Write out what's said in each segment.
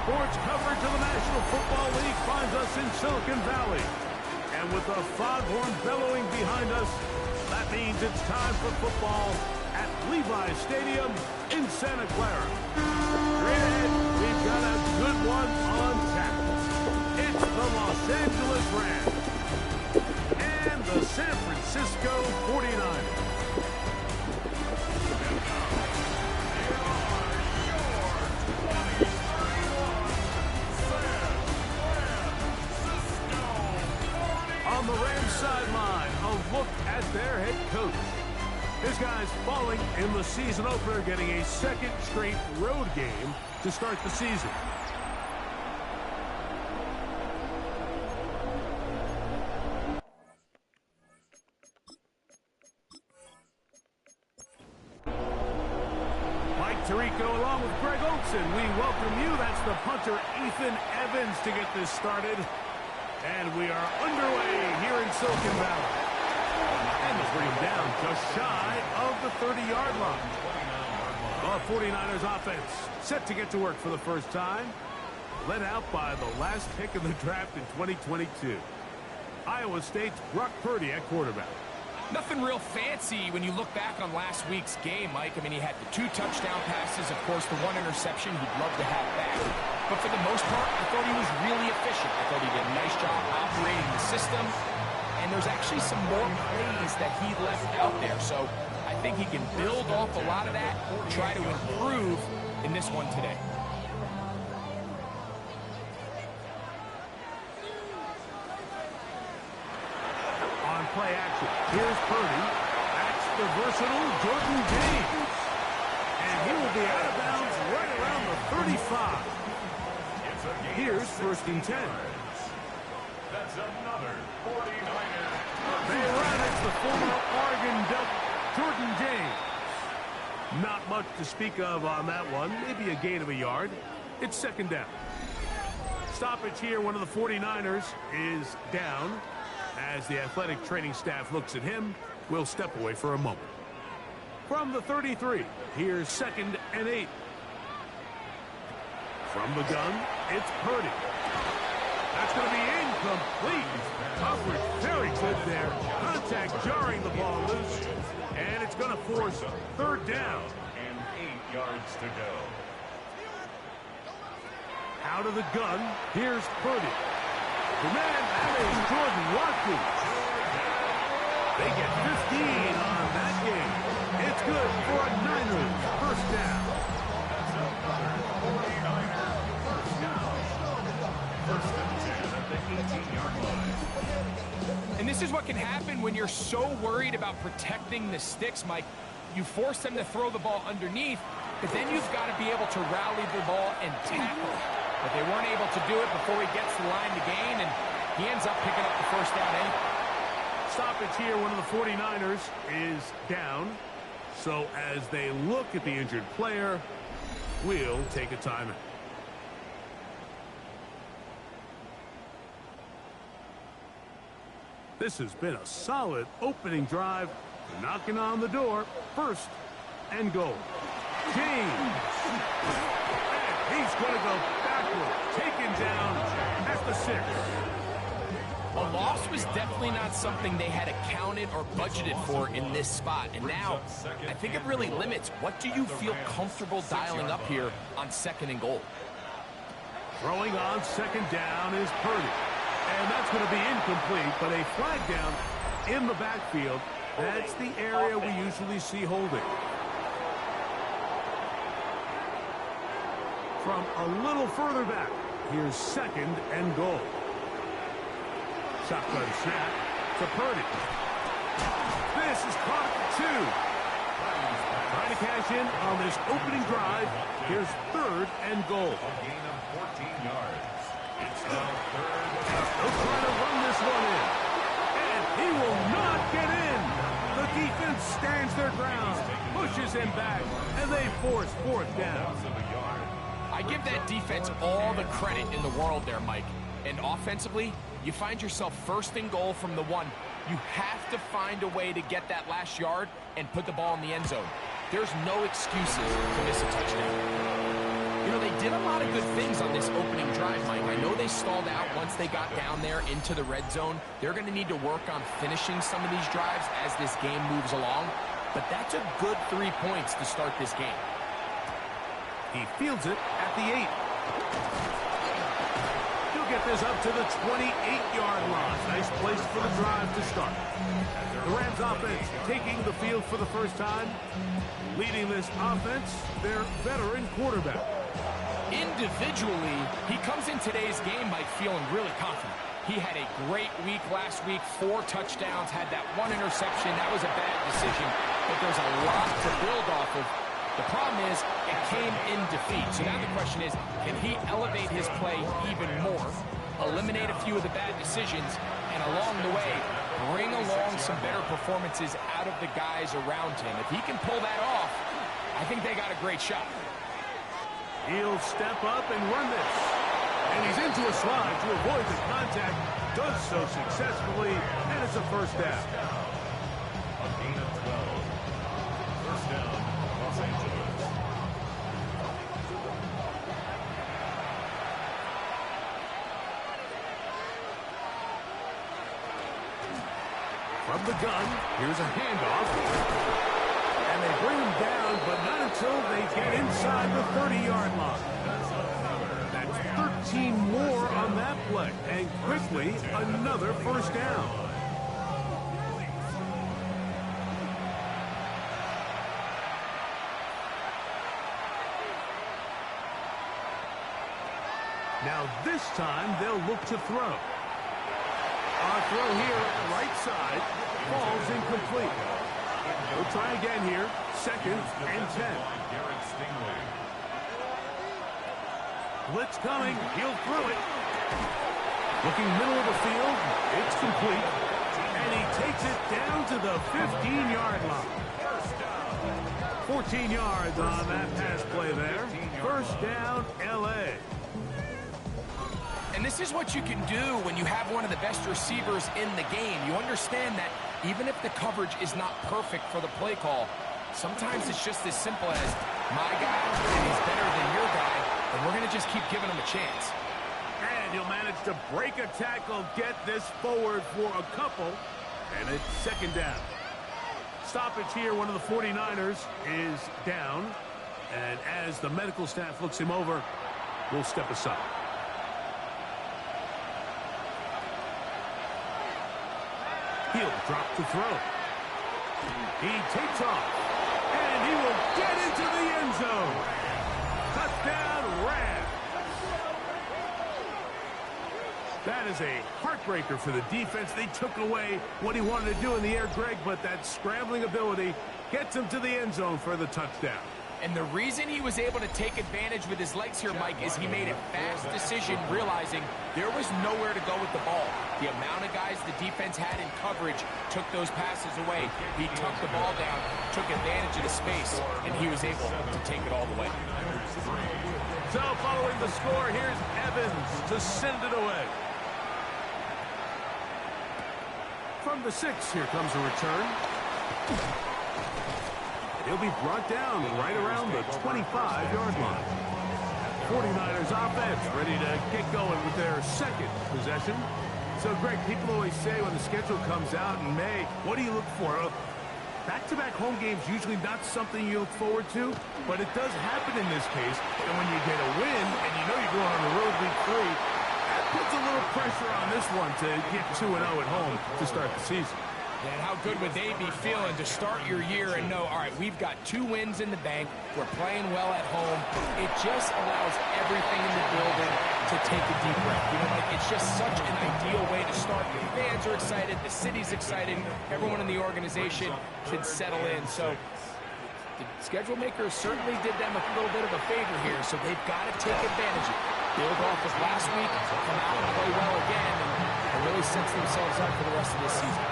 Sports coverage of the National Football League finds us in Silicon Valley. And with the foghorn bellowing behind us, that means it's time for football at Levi's Stadium in Santa Clara. Straight ahead, we've got a good one on tap. It's the Los Angeles Rams and the San Francisco 49ers. On the Rams sideline, a look at their head coach. This guy's falling in the season opener, getting a second straight road game to start the season. Mike Tirico along with Greg Olson. We welcome you. That's the punter, Ethan Evans, to get this started. And we are underway here in Silicon Valley. And they bring him down just shy of the 30-yard line. The 49ers offense set to get to work for the first time. Led out by the last pick of the draft in 2022. Iowa State's Brock Purdy at quarterback. Nothing real fancy when you look back on last week's game, Mike. I mean, he had the 2 touchdown passes, of course, the 1 interception he'd love to have back. But for the most part, I thought he was really efficient. I thought he did a nice job operating the system. And there's actually some more plays that he left out there. So I think he can build off a lot of that, try to improve in this one today. Play action. Here's Purdy. That's the versatile Jordan James. And he will be out of bounds right around the 35. Here's first and 10. That's another 49er. They run. It's the former Oregon Duck, Jordan James. Not much to speak of on that one. Maybe a gain of a yard. It's second down. Stoppage here. One of the 49ers is down. As the athletic training staff looks at him, we'll step away for a moment. From the 33, here's second and 8. From the gun, it's Purdy. That's going to be incomplete. Coverage very good there. Contact jarring the ball loose. And it's going to force third down. And 8 yards to go. Out of the gun, here's Purdy. The man, that is Jordan Watkins. They get 15 on that game. It's good for a Niners first down. That's another 49er first down. First and 10 at the 18-yard line. And this is what can happen when you're so worried about protecting the sticks, Mike. You force them to throw the ball underneath, but then you've got to be able to rally the ball and tackle. But they weren't able to do it before he gets the line to gain, and he ends up picking up the first down anyway. Stoppage here. One of the 49ers is down. So as they look at the injured player, we'll take a timeout. This has been a solid opening drive. Knocking on the door. First and goal. James. And he's going to go backward. Taken down at the 6. A loss was definitely not something they had accounted or budgeted for in this spot. And now, I think it really limits what do you feel comfortable dialing up here on second and goal. Throwing on second down is Purdy. And that's going to be incomplete, but a flag down in the backfield. That's the area we usually see holding. From a little further back, here's second and goal. Shotgun snap to Purdy. This is caught at 2. Trying to cash in on this opening drive. Here's third and goal. A gain of 14 yards. It's now third. They'll try to run this one in. And he will not get in. The defense stands their ground, pushes him back, and they force fourth down. I give that defense all the credit in the world there, Mike. And offensively, you find yourself first and goal from the 1. You have to find a way to get that last yard and put the ball in the end zone. There's no excuses to miss a touchdown. You know, they did a lot of good things on this opening drive, Mike. I know they stalled out once they got down there into the red zone. They're going to need to work on finishing some of these drives as this game moves along. But that's a good 3 points to start this game. He fields it at the 8. He'll get this up to the 28-yard line. Nice place for the drive to start. The Rams offense taking the field for the first time. Leading this offense, their veteran quarterback. Individually, he comes in today's game, Mike, feeling really confident. He had a great week last week, 4 touchdowns, had that 1 interception. That was a bad decision, but there's a lot to build off of. The problem is it came in defeat. So now the question is, can he elevate his play even more, eliminate a few of the bad decisions, and along the way, bring along some better performances out of the guys around him? If he can pull that off, I think they got a great shot. He'll step up and run this. And he's into a slide to avoid the contact. Does so successfully, and it's a first down. A gain of 12. First down, Los Angeles. From the gun, here's a handoff. And they bring him down, but not until they get inside the 30-yard line. That's 13 more on that play. And quickly, another first down. Now this time, they'll look to throw. Our throw here, right side, falls incomplete. We'll try again here, 2nd and 10. Blitz coming, he'll throw it. Looking middle of the field, it's complete. And he takes it down to the 15-yard line. 14 yards on that pass play there. First down, L.A. And this is what you can do when you have one of the best receivers in the game. You understand that even if the coverage is not perfect for the play call, sometimes it's just as simple as my guy is better than your guy, and we're going to just keep giving him a chance. And he'll manage to break a tackle, get this forward for a couple, and it's 2nd down. Stoppage here, one of the 49ers is down, and as the medical staff looks him over, we'll step aside. He'll drop to throw. He takes off, and he will get into the end zone. Touchdown, Rams. That is a heartbreaker for the defense. They took away what he wanted to do in the air, Greg, but that scrambling ability gets him to the end zone for the touchdown. And the reason he was able to take advantage with his legs here, Mike, is he made a fast decision realizing there was nowhere to go with the ball. The amount of guys the defense had in coverage took those passes away. He tucked the ball down, took advantage of the space, and he was able to take it all the way. So following the score, here's Evans to send it away. From the 6, here comes a return. He'll be brought down right around the 25-yard line. 49ers offense ready to get going with their 2nd possession. So, Greg, people always say when the schedule comes out in May, what do you look for? Back-to-back home games usually not something you look forward to, but it does happen in this case. And when you get a win and you know you're going on the road week 3, that puts a little pressure on this one to get 2-0 at home to start the season. And how good would they be feeling to start your year and know, all right, we've got 2 wins in the bank. We're playing well at home. It just allows everything in the building to take a deep breath. You know, like, it's just such an ideal way to start. The fans are excited. The city's excited. Everyone in the organization can settle in. So the schedule makers certainly did them a little bit of a favor here. So they've got to take advantage of it. Build off of last week, come out and play well again, and really sets themselves up for the rest of this season.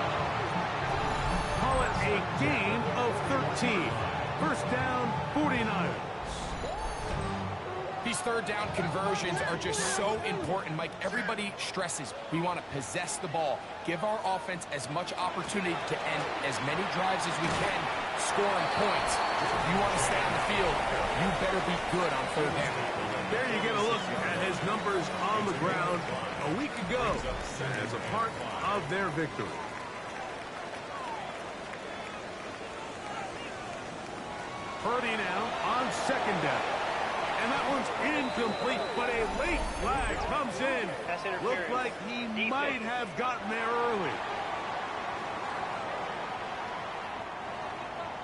Call it a gain of 13. First down, 49ers. These 3rd down conversions are just so important, Mike. Everybody stresses we want to possess the ball, give our offense as much opportunity to end as many drives as we can, scoring points. If you want to stay on the field, you better be good on third down. There you get a look at his numbers on the ground a week ago as a part of their victory. Purdy now on second down. And that one's incomplete, but a late flag comes in. Looked like he might have gotten there early.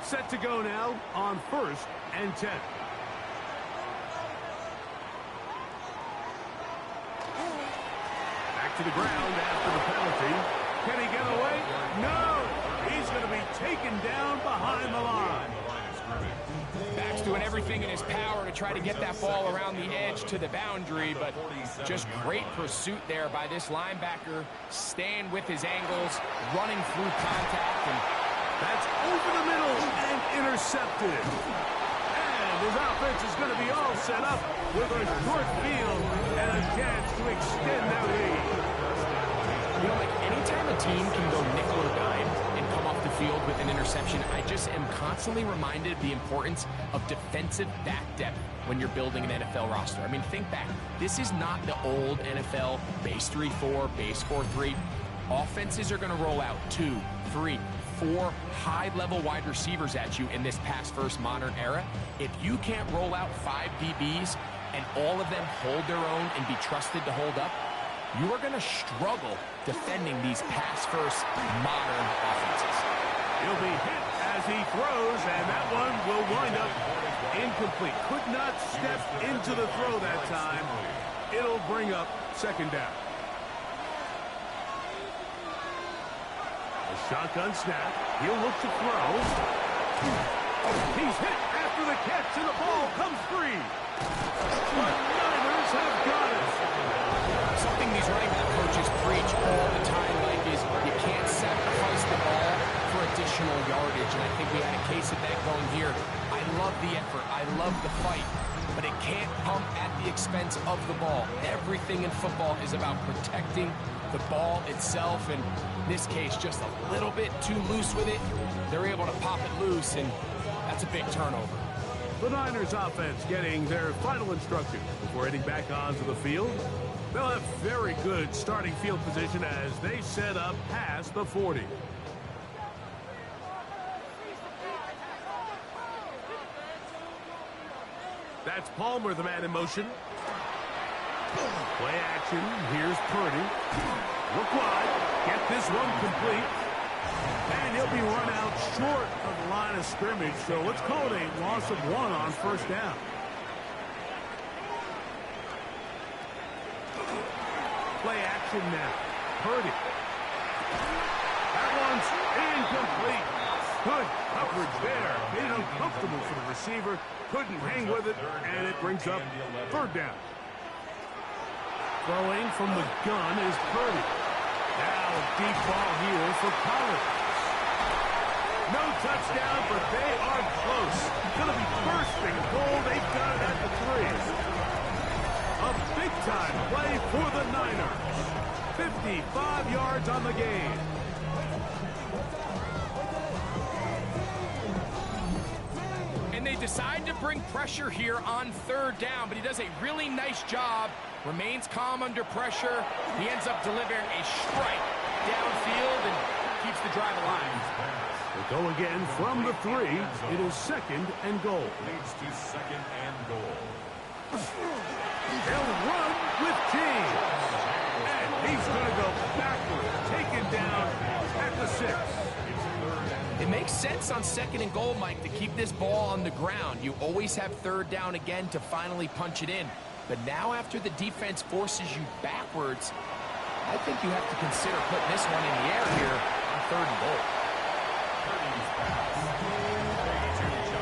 Set to go now on 1st and 10. Back to the ground after the penalty. Can he get away? No! He's going to be taken down behind the line. Back's doing everything in his power to try to get that ball around the edge to the boundary, but just great pursuit there by this linebacker, staying with his angles, running through contact, and that's over the middle and intercepted. And his offense is going to be all set up with a short field and a chance to extend their lead. You know, like anytime a team can go nickel or dime and come off the field with an interception, I just am constantly reminded of the importance of defensive back depth when you're building an NFL roster. I mean, think back. This is not the old NFL base 3-4, base 4-3. Offenses are going to roll out 2, 3, 4 high-level wide receivers at you in this pass-first modern era. If you can't roll out 5 DBs and all of them hold their own and be trusted to hold up, you are going to struggle defending these pass-first modern offenses. He'll be hit as he throws, and that one will wind up incomplete. Could not step into the throw that time. It'll bring up second down. A shotgun snap. He'll look to throw. He's hit after the catch, and the ball comes free. But Niners have got it. Something these running back coaches preach all the time, Mike, is you can't sacrifice the ball for additional yardage, and I think we had a case of that going here. I love the effort. I love the fight, but it can't come at the expense of the ball. Everything in football is about protecting the ball itself, and in this case, just a little bit too loose with it. They're able to pop it loose, and that's a big turnover. The Niners offense getting their final instructions before heading back onto the field. They'll have very good starting field position as they set up past the 40. That's Palmer, the man in motion. Play action. Here's Purdy. Look wide. Get this one complete. And he'll be run out short of the line of scrimmage. So let's call it a loss of 1 on first down. Play action now. Purdy. That one's incomplete. Good coverage there. Made it uncomfortable for the receiver. Couldn't hang with it, and it brings up third down. Throwing from the gun is Purdy. Now a deep ball here for Collins. No touchdown, but they are close. Going to be bursting goal. They've got it at the 3. A big-time play for the Niners. 55 yards on the game. And they decide to bring pressure here on third down, but he does a really nice job. Remains calm under pressure. He ends up delivering a strike downfield and keeps the drive alive. We'll go again from the 3. It is second and goal. Leads to second and goal. They'll run with James. And he's going to go backward, taken down at the 6. It makes sense on second and goal, Mike, to keep this ball on the ground. You always have third down again to finally punch it in. But now after the defense forces you backwards, I think you have to consider putting this one in the air here on third and goal.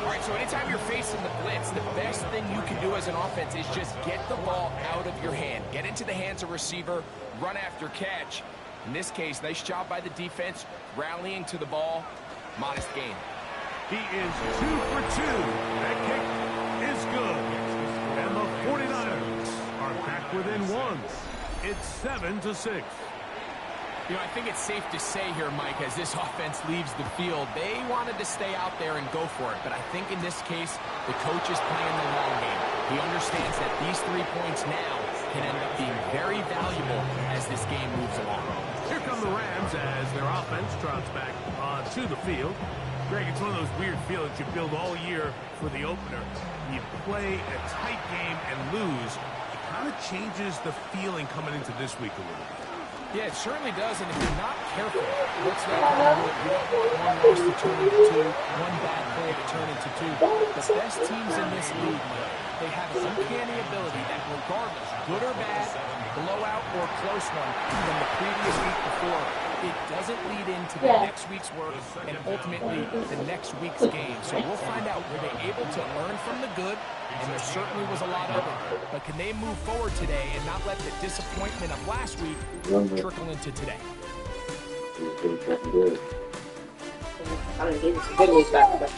All right, so anytime you're facing the blitz, the best thing you can do as an offense is just get the ball out of your hand. Get into the hands of receiver, run after catch. In this case, nice job by the defense, rallying to the ball. Modest gain. He is 2 for 2. That kick is good. And the 49ers are back within 1. It's 7-6. You know, I think it's safe to say here, Mike, as this offense leaves the field, they wanted to stay out there and go for it. But I think in this case, the coach is playing the long game. He understands that these 3 points now can end up being very valuable as this game moves along. Here come the Rams as their offense trots back to the field. Greg, it's one of those weird feelings you build all year for the opener. You play a tight game and lose. It kind of changes the feeling coming into this week a little bit. Yeah, it certainly does, and if you're not careful, what's that going to do? You don't want one loss to turn into 2, one bad play to turn into 2. The best teams in this league, they have an uncanny ability that regardless, good or bad, blowout or close one from the previous week before, it doesn't lead into the next week's work and ultimately the next week's game. So we'll find out, were they able to learn from the good? And there certainly was a lot of it. But can they move forward today and not let the disappointment of last week trickle into today? I don't get some good news back.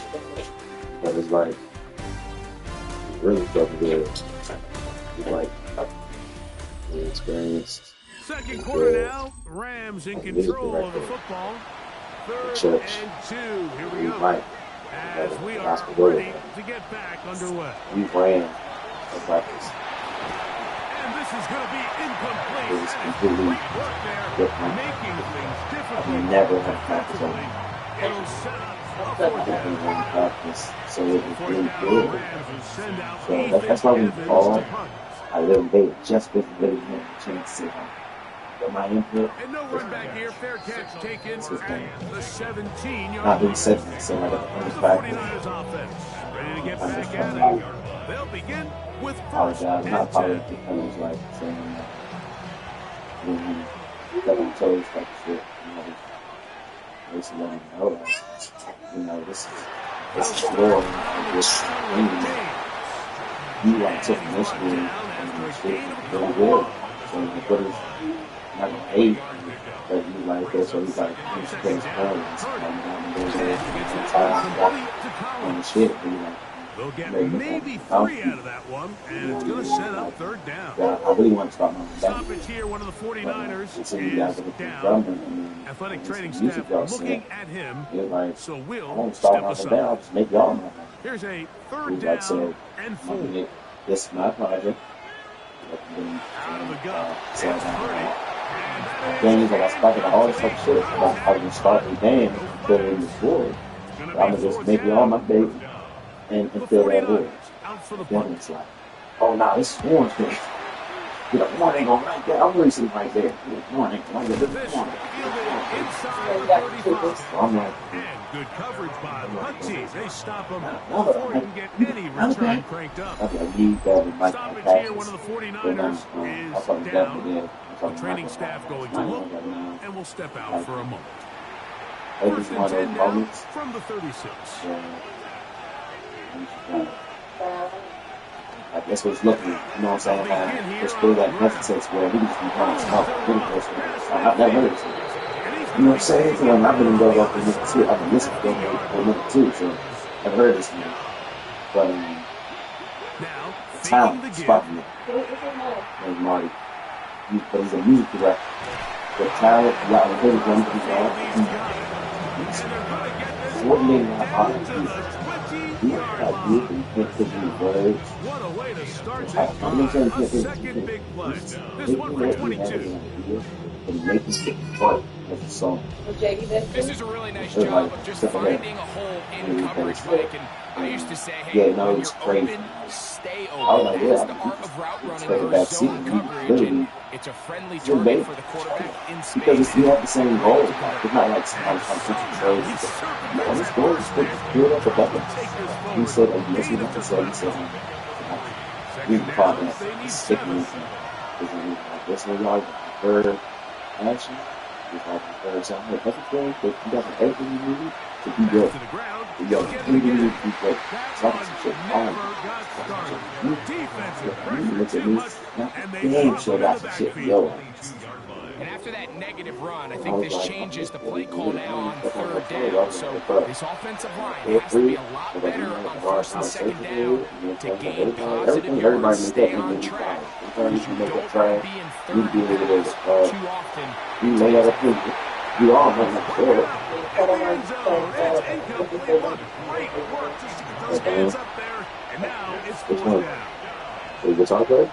But it's like, really fucking good. He's like, experienced. Second quarter now. Rams in control of the football. 3rd and 2. Here we go. As we are ready to get back underway. We ran a practice. And this is going to be incomplete. It was completely different. Making things difficult. I've never had practice on it. It'll set up a I fourth think we down. ran practice, so it was really Fourth good. down, Rams will send out So that's why we Evans called. to punt. I literally gave just this really good chance to get my input. And no run back here. Fair catch taken at the 17-yard Not really line. said that, so I got to The practice. 49ers offense ready to get back at it. They'll begin with first Apologize, and not apologize 10. because it was like saying that when you step on toes type of shit, you know, basically letting you know that, you know, this is war, and just, you like took initiative and shit really good. So the put us not an 8, but you like okay, so he's like he's playing cards, and goes there and time on the shit, and you like. They'll get maybe 3 out of that one, and it's going to set up 3rd down. Yeah, I really want to start my Stoppage here, one of the 49ers is down. down. Athletic training staff looking at him, Like, so I we'll won't step start my down, I'll aside. just make y'all know. Here's a 3rd He's like down said, and I 4. mean, this is my project. Out of the gun. It's So, Purdy. games like I started all this type of shit. But I was start the game and put it in the board. I'm gonna just make y'all my baby and fill that board. Out for the Then punt. it's like, oh no, this is orange thing. You know, one ain't gonna like that. I'm really sitting right there. One ain't gonna like that. This One. fielded inside the 35. So I'm like, And good coverage by the punt team. They stop him no, before he can get any return cranked up. I need that with my Stoppage passes. here, one of the Then 49ers I is probably down. definitely did. The training staff going to look, and will step out for a moment. Every First and one of 10 those now moments. from the 36. Like that's what's looking, you know what I'm saying? There's still that hesitance where we can just be playing small, really close to that. I've never heard it. You know what I'm saying? So when I've been in those up in minute 2, I've been listening to them for minute 2, so I've heard this one. But Now, the faking the talent give. spotting it. And Marty, but he's a music director. The talent, you got to hear him, And he's they're going to get this coordinating ball how down to the you 20-yard got line. you can pick the words. What a way to start this I'm gonna drive. say A second big play. This one for 22. But make this get fun as a song. This is a really nice job of just finding a hole in coverage, Mike. And I used to say, hey, Yeah, no, when it's you're crazy. open, stay I was open. like, That's yeah, the art of route running take or that zone seat. coverage. Literally, And it's a friendly you're target bait. for the quarterback in Because space. you have the same goal. It's not like somebody's trying to teach you trade. No, this goal is to build up a weapon. He said, and this is what he said. He said, we can call that sticking. This is like third action. It's like the third sound. Like everything, but you got everything you need to be good. To the ground. Yo, you need to be good. So I can some shit. Never got started. Defensive You pressure look at too me. much, Now, and they damn drop sure it in got the some shit. backfield. Yo, And after that negative run, I think this changes the play call now on third down. So this offensive line has to be a lot better on first and second down to gain positive yards, stay on track. Because you don't want to be in third downs too often. You all have to score. Great work just to get those hands up there. And now it's fourth down. Is the top there?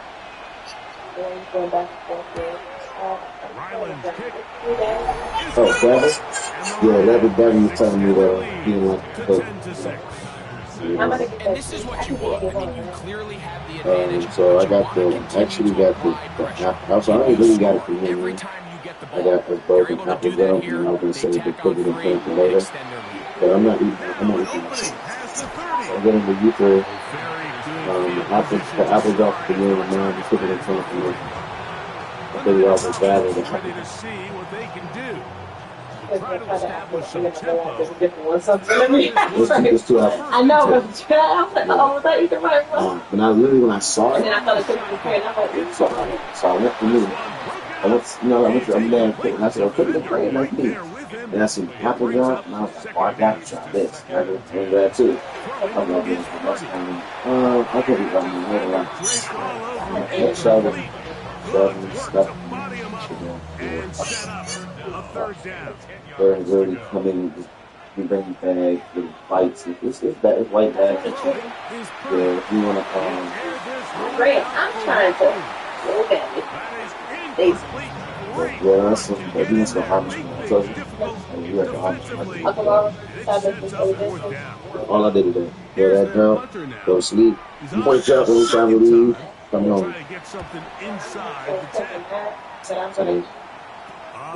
Ryland's kick. Oh, Travis? Yeah, that was telling me that he didn't like the coach. 10-6. And this is what you want. I mean, you clearly have the advantage. So I got actually got the house. I don't really got it from him. Every time you get the ball, I got a broken apple gum, and I was going to say the put it in front for later. But I'm not eating it. I'm getting the Uther the apple gum for you, and now just put it in front for you. I think we also battled the Ready to see what they can do. Try to establish some There's a tempo. different one. Something. It's two apples. I know, but I was like, oh, was that either right one? But I literally, when I saw And it, then I thought it could be fair, and I'm like, so I went for me. I'm there, and I said, I'll put it in the frame like me. And I seen apple gum, and I was like, oh, I got to try this. And I did that too. I'm like, I could be running the middle line. Shoving stuff. And set up a third down. Very really come in and just be bringing bags, getting fights. It's white bags. Yeah, if you want to great. I'm trying to look at it. They yeah, that's some Harvest. So you have the Harvest. All I did today, go that jump, go sleep. You want to jump every time we leave, come on. Trying to get something inside the 10.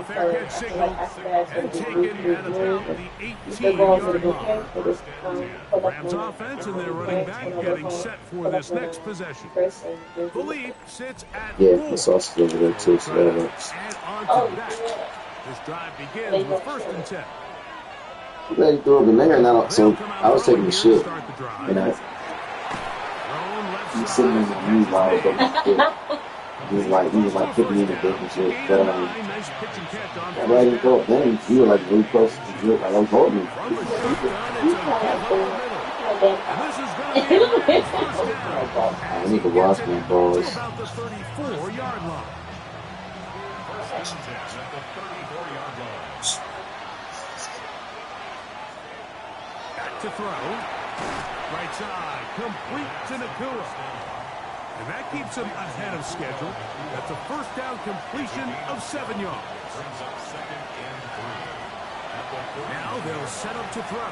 Fair catch signal and taken at about the 18-yard line. Rams offense and their running back getting set for this next possession. Philippe sits at yeah, the sausage over there too, so that works. And on to that. This drive begins with 1st and 10. I'm glad you threw up in there now. So I was taking the shit, and he's sitting in the view while I was taking the shit. He was like putting me in the dick and shit. But I didn't throw it then. You were like really close to you. Like I was holding you. I need to watch my balls. About the 34-yard line. Back to throw. Right side, complete to Nakua. And that keeps him ahead of schedule. That's a first down completion of 7 yards. Now they'll set up to throw.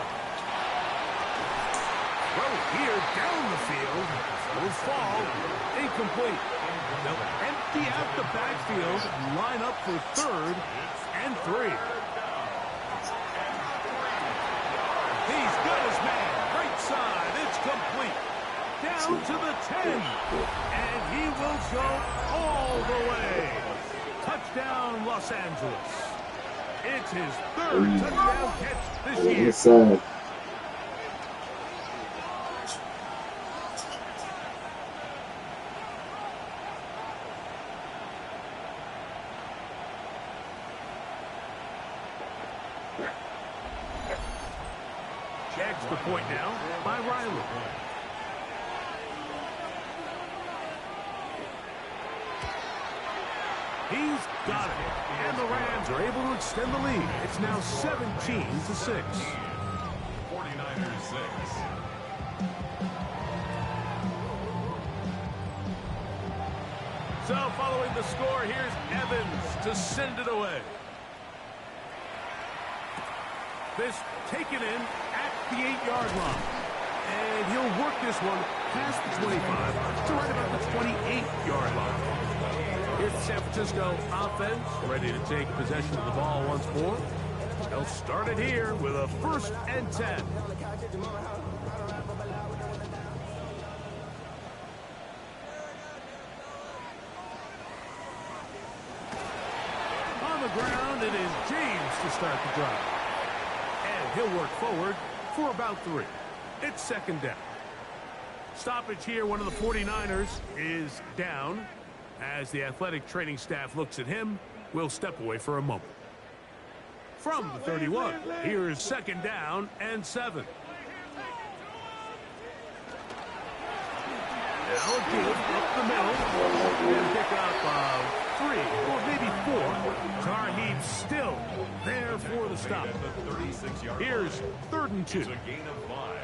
Throw here down the field. Will fall. Incomplete. They'll empty out the backfield and line up for 3rd and 3. He's got his man. Right side. It's complete. Down to the 10. And he will go all the way. Touchdown, Los Angeles. It's his 3rd touchdown catch this year. Checks the point now by Riley. He's got it. And the Rams are able to extend the lead. It's now 17-6. 49ers 6. So following the score, here's Evans to send it away. This taken in at the 8-yard line. And he'll work this one past the 25 to right about the 28-yard line. Here's the San Francisco offense, ready to take possession of the ball once more. They'll start it here with a 1st and 10. On the ground, it is James to start the drive. And he'll work forward for about 3. It's 2nd down. Stoppage here, one of the 49ers is down. As the athletic training staff looks at him, will step away for a moment. From the 31, here is 2nd down and 7. Now a give up the middle. And pick up 3 or maybe 4. Tar Heat still there for the stop. Here's 3rd and 2. It's a gain of 5.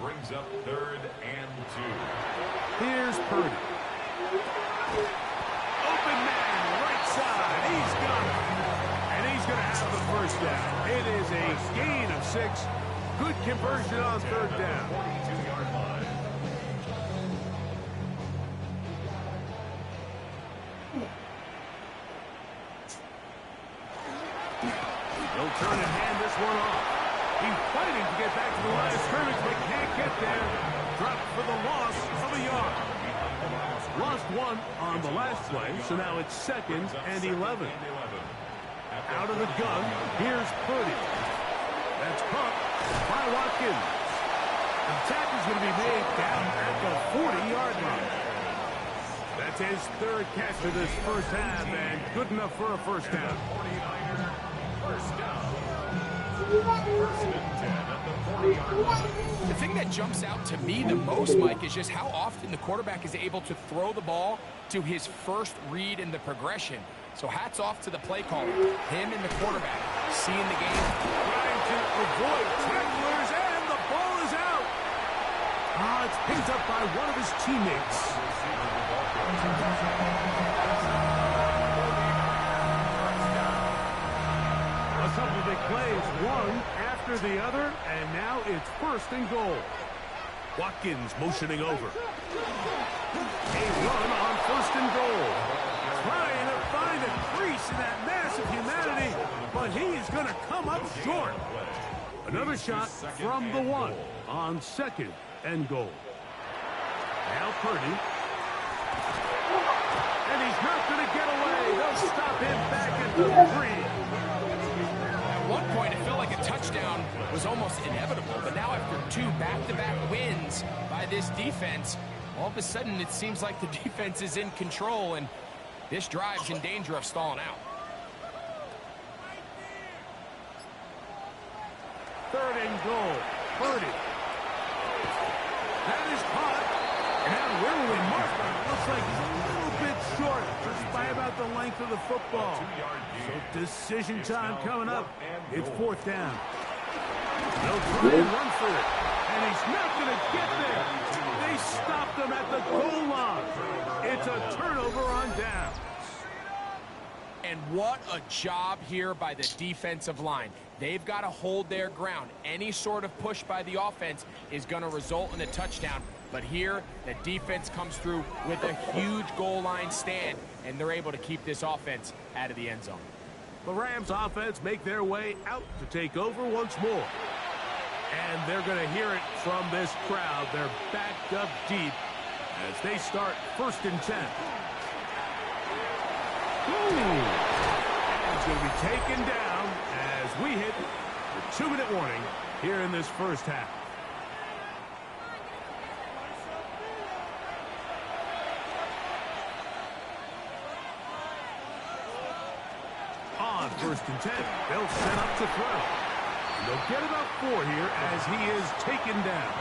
Brings up 3rd and 2. Here's Purdy. Open man, right side. He's got it. And he's going to have the 1st down. It is a gain of 6. Good conversion on 3rd down. 42-yard line. He'll turn and hand this one off. He's fighting to get back to the line of scrimmage, but can't get there. Dropped for the loss of a yard. Lost 1 on the last play, so now it's 2nd and 11. Out of the gun, here's Purdy. That's caught by Watkins. The tackle's going to be made down at the 40-yard line. That's his 3rd catch of this first half, and good enough for a 1st down. 49er, 1st down. 1st and 10 at the 40-yard line. The thing that jumps out to me the most, Mike, is just how often the quarterback is able to throw the ball to his first read in the progression. So hats off to the play caller, him and the quarterback, seeing the game. Trying to avoid tacklers, and the ball is out. It's picked up by one of his teammates. A couple big plays, one after the other, and now it's 1st and goal. Watkins motioning over. A run on 1st and goal. Trying to find a crease in that mass of humanity, but he is going to come up short. Another shot from the 1 on 2nd and goal. Now Purdy. And he's not going to get away. They'll stop him back at the 3. At one point, it felt like a touchdown was almost inevitable, but now after 2 back-to-back wins by this defense, all of a sudden it seems like the defense is in control, and this drive's in danger of stalling out. 3rd and goal. Purdy. That is caught. Now where will he mark? Looks like he's a little bit short, just by about the length of the football. So decision time coming up. It's 4th down. They'll try and run for it. And he's not going to get there. They stopped him at the goal line. It's a turnover on downs. And what a job here by the defensive line. They've got to hold their ground. Any sort of push by the offense is going to result in a touchdown. But here, the defense comes through with a huge goal line stand, and they're able to keep this offense out of the end zone. The Rams offense make their way out to take over once more. And they're going to hear it from this crowd. They're backed up deep as they start 1st and 10. And it's going to be taken down as we hit the 2-minute warning here in this first half. On 1st and 10, they'll set up to throw. They'll get about 4 here as he is taken down.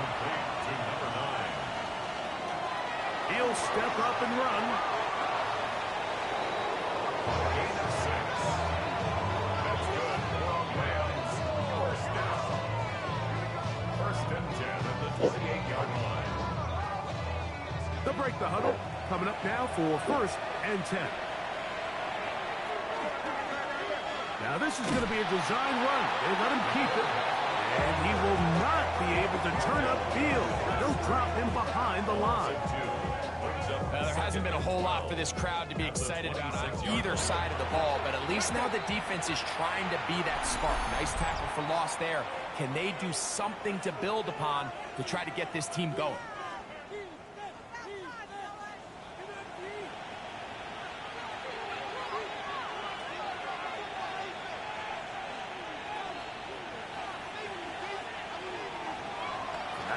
He'll step up and run. Gain of 6. That's good for Rams. 1st down. 1st and 10 at the 28-yard line. They'll break the huddle. Coming up now for 1st and 10. Now this is going to be a design run. They let him keep it. And he will not be able to turn upfield. They'll drop him behind the line. There hasn't been a whole lot for this crowd to be excited about on either side of the ball, but at least now the defense is trying to be that spark. Nice tackle for loss there. Can they do something to build upon to try to get this team going?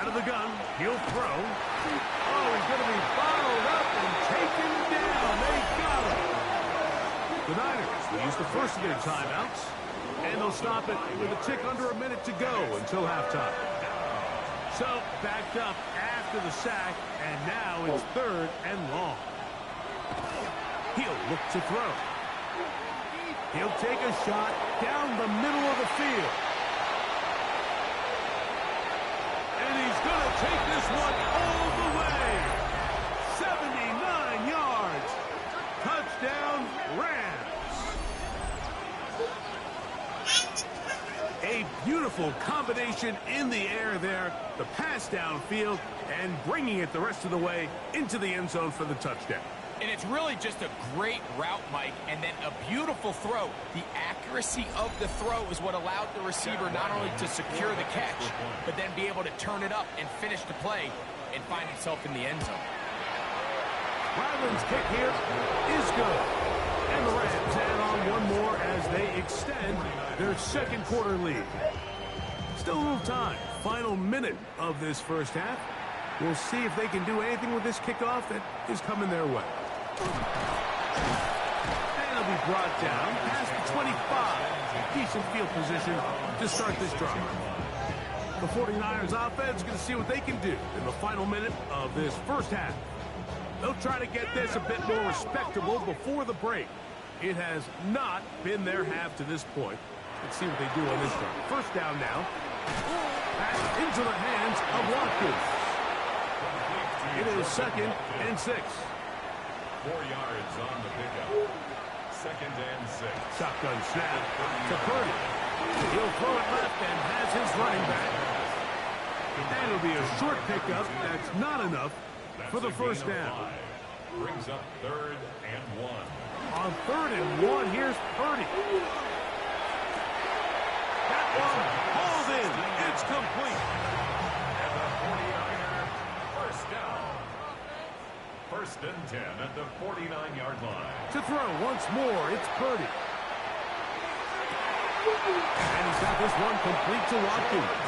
Out of the gun, he'll throw. Oh, he's going to be bottled up and taken down. They got him. The Niners will use the first of their timeouts, and they'll stop it with a tick under a minute to go until halftime. So, backed up after the sack, and now it's 3rd and long. He'll look to throw. He'll take a shot down the middle of the field. And he's going to take this one all the way. 79 yards. Touchdown, Rams. A beautiful combination in the air there. The pass downfield and bringing it the rest of the way into the end zone for the touchdown. And it's really just a great route, Mike, and then a beautiful throw. The accuracy of the throw is what allowed the receiver not only to secure the catch, but then be able to turn it up and finish the play and find himself in the end zone. Ryland's kick here is good. And the Rams add on one more as they extend their second quarter lead. Still a little time. Final minute of this first half. We'll see if they can do anything with this kickoff that is coming their way. And it'll be brought down past the 25. Decent field position to start this drive. The 49ers offense going to see what they can do in the final minute of this first half. They'll try to get this a bit more respectable before the break. It has not been their half to this point. Let's see what they do on this drive. First down now. Pass into the hands of Watkins. It is 2nd and 6. 4 yards on the pickup. 2nd and 6. Shotgun snap to Purdy. He'll throw it left and has his running back. And it'll be a short pickup. That's not enough for the first down. Brings up 3rd and 1. On 3rd and 1, here's Purdy. That one hauled in. It's complete. And the 49er first down. 1st and 10 at the 49-yard line. To throw once more, it's Purdy. And he's got this one complete to Watkins.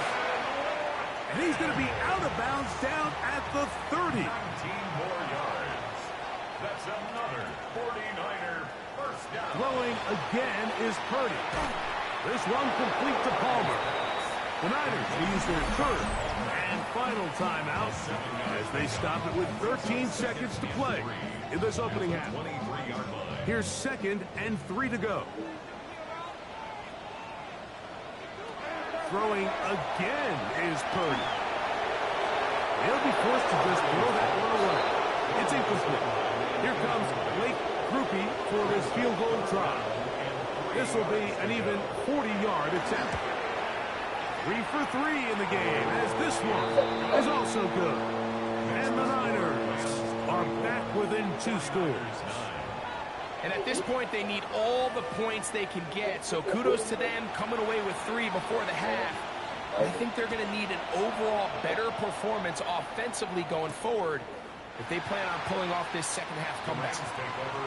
And he's going to be out of bounds down at the 30. 19 more yards. That's another 49er first down. Throwing again is Purdy. This one complete to Palmer. The Niners use their 3rd and final timeout as they stop it with 13 seconds to play in this opening half. 23-yard line. Here's 2nd and 3 to go. Throwing again is Purdy. He'll be forced to just throw that one away. It's incomplete. Here comes Blake Grupe for this field goal try. This will be an even 40-yard attempt. 3 for 3 in the game as this one is also good. And the Niners are back within 2 scores. And at this point, they need all the points they can get. So kudos to them coming away with 3 before the half. I think they're going to need an overall better performance offensively going forward if they plan on pulling off this second half comeback.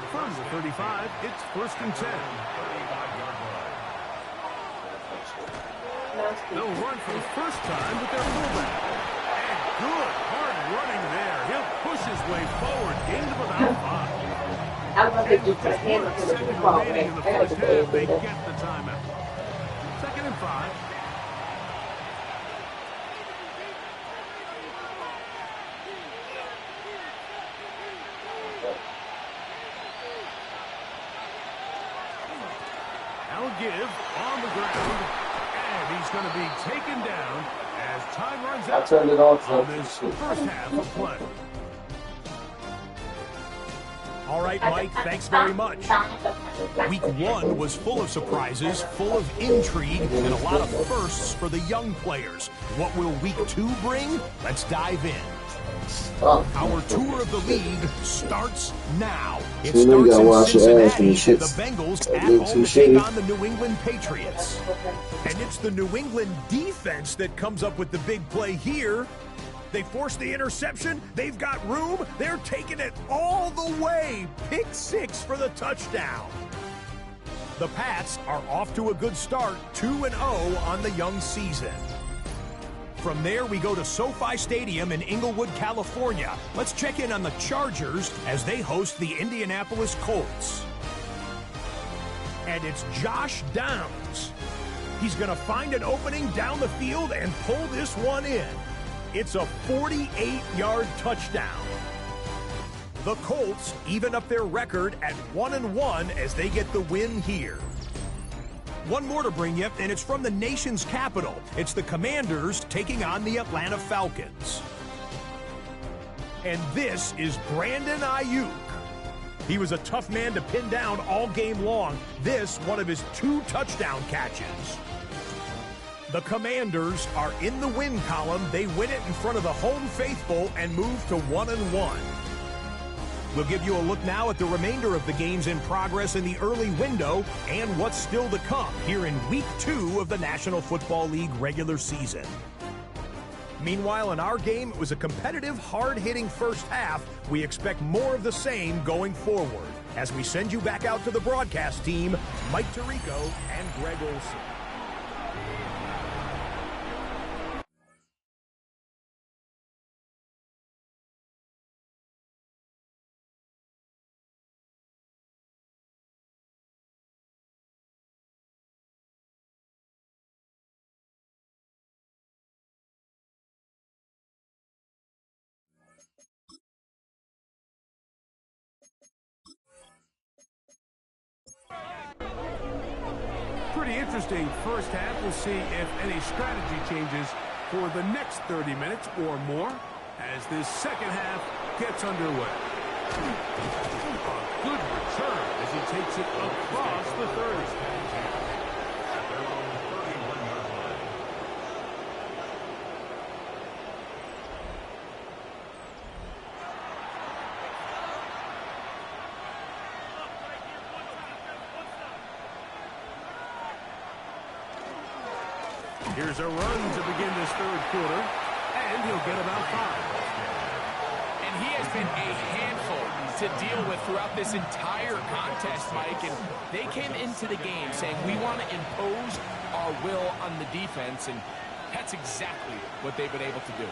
From the 35, it's 1st and 10. 35-yard line. They'll run for the first time with their fullback. And good hard running there. He'll push his way forward into about 5. I love it. Just put a hand up to the football, man. Remaining in the I gotta first get half, they the get the timeout. 2nd and 5. Now give on the ground, and he's going to be taken down as time runs out I turned it off. on this first half of play. All right, Mike, thanks very much. Week 1 was full of surprises, full of intrigue, and a lot of firsts for the young players. What will Week 2 bring? Let's dive in. Our tour of the league starts now. It You know you gotta wash starts your in ass when Cincinnati. you The shit. Bengals That at look home too to take shitty. on the New England Patriots. And it's the New England defense that comes up with the big play here. They force the interception. They've got room. They're taking it all the way. Pick 6 for the touchdown. The Pats are off to a good start, 2-0 on the young season. From there, we go to SoFi Stadium in Inglewood, California. Let's check in on the Chargers as they host the Indianapolis Colts. And it's Josh Downs. He's going to find an opening down the field and pull this one in. It's a 48-yard touchdown. The Colts even up their record at 1-1 as they get the win here. One more to bring you, and it's from the nation's capital. It's the Commanders taking on the Atlanta Falcons. And this is Brandon Ayuk. He was a tough man to pin down all game long. This, one of his 2 touchdown catches. The Commanders are in the win column. They win it in front of the home faithful and move to 1-1. We'll give you a look now at the remainder of the games in progress in the early window and what's still to come here in Week 2 of the National Football League regular season. Meanwhile, in our game, it was a competitive, hard-hitting first half. We expect more of the same going forward. As we send you back out to the broadcast team, Mike Tirico and Greg Olson. Pretty interesting first half. We'll see if any strategy changes for the next 30 minutes or more as this second half gets underway. A good return as he takes it across the 30. Here's a run to begin this third quarter, and he'll get about 5. And he has been a handful to deal with throughout this entire contest, Mike. And they came into the game saying, we want to impose our will on the defense, and that's exactly what they've been able to do.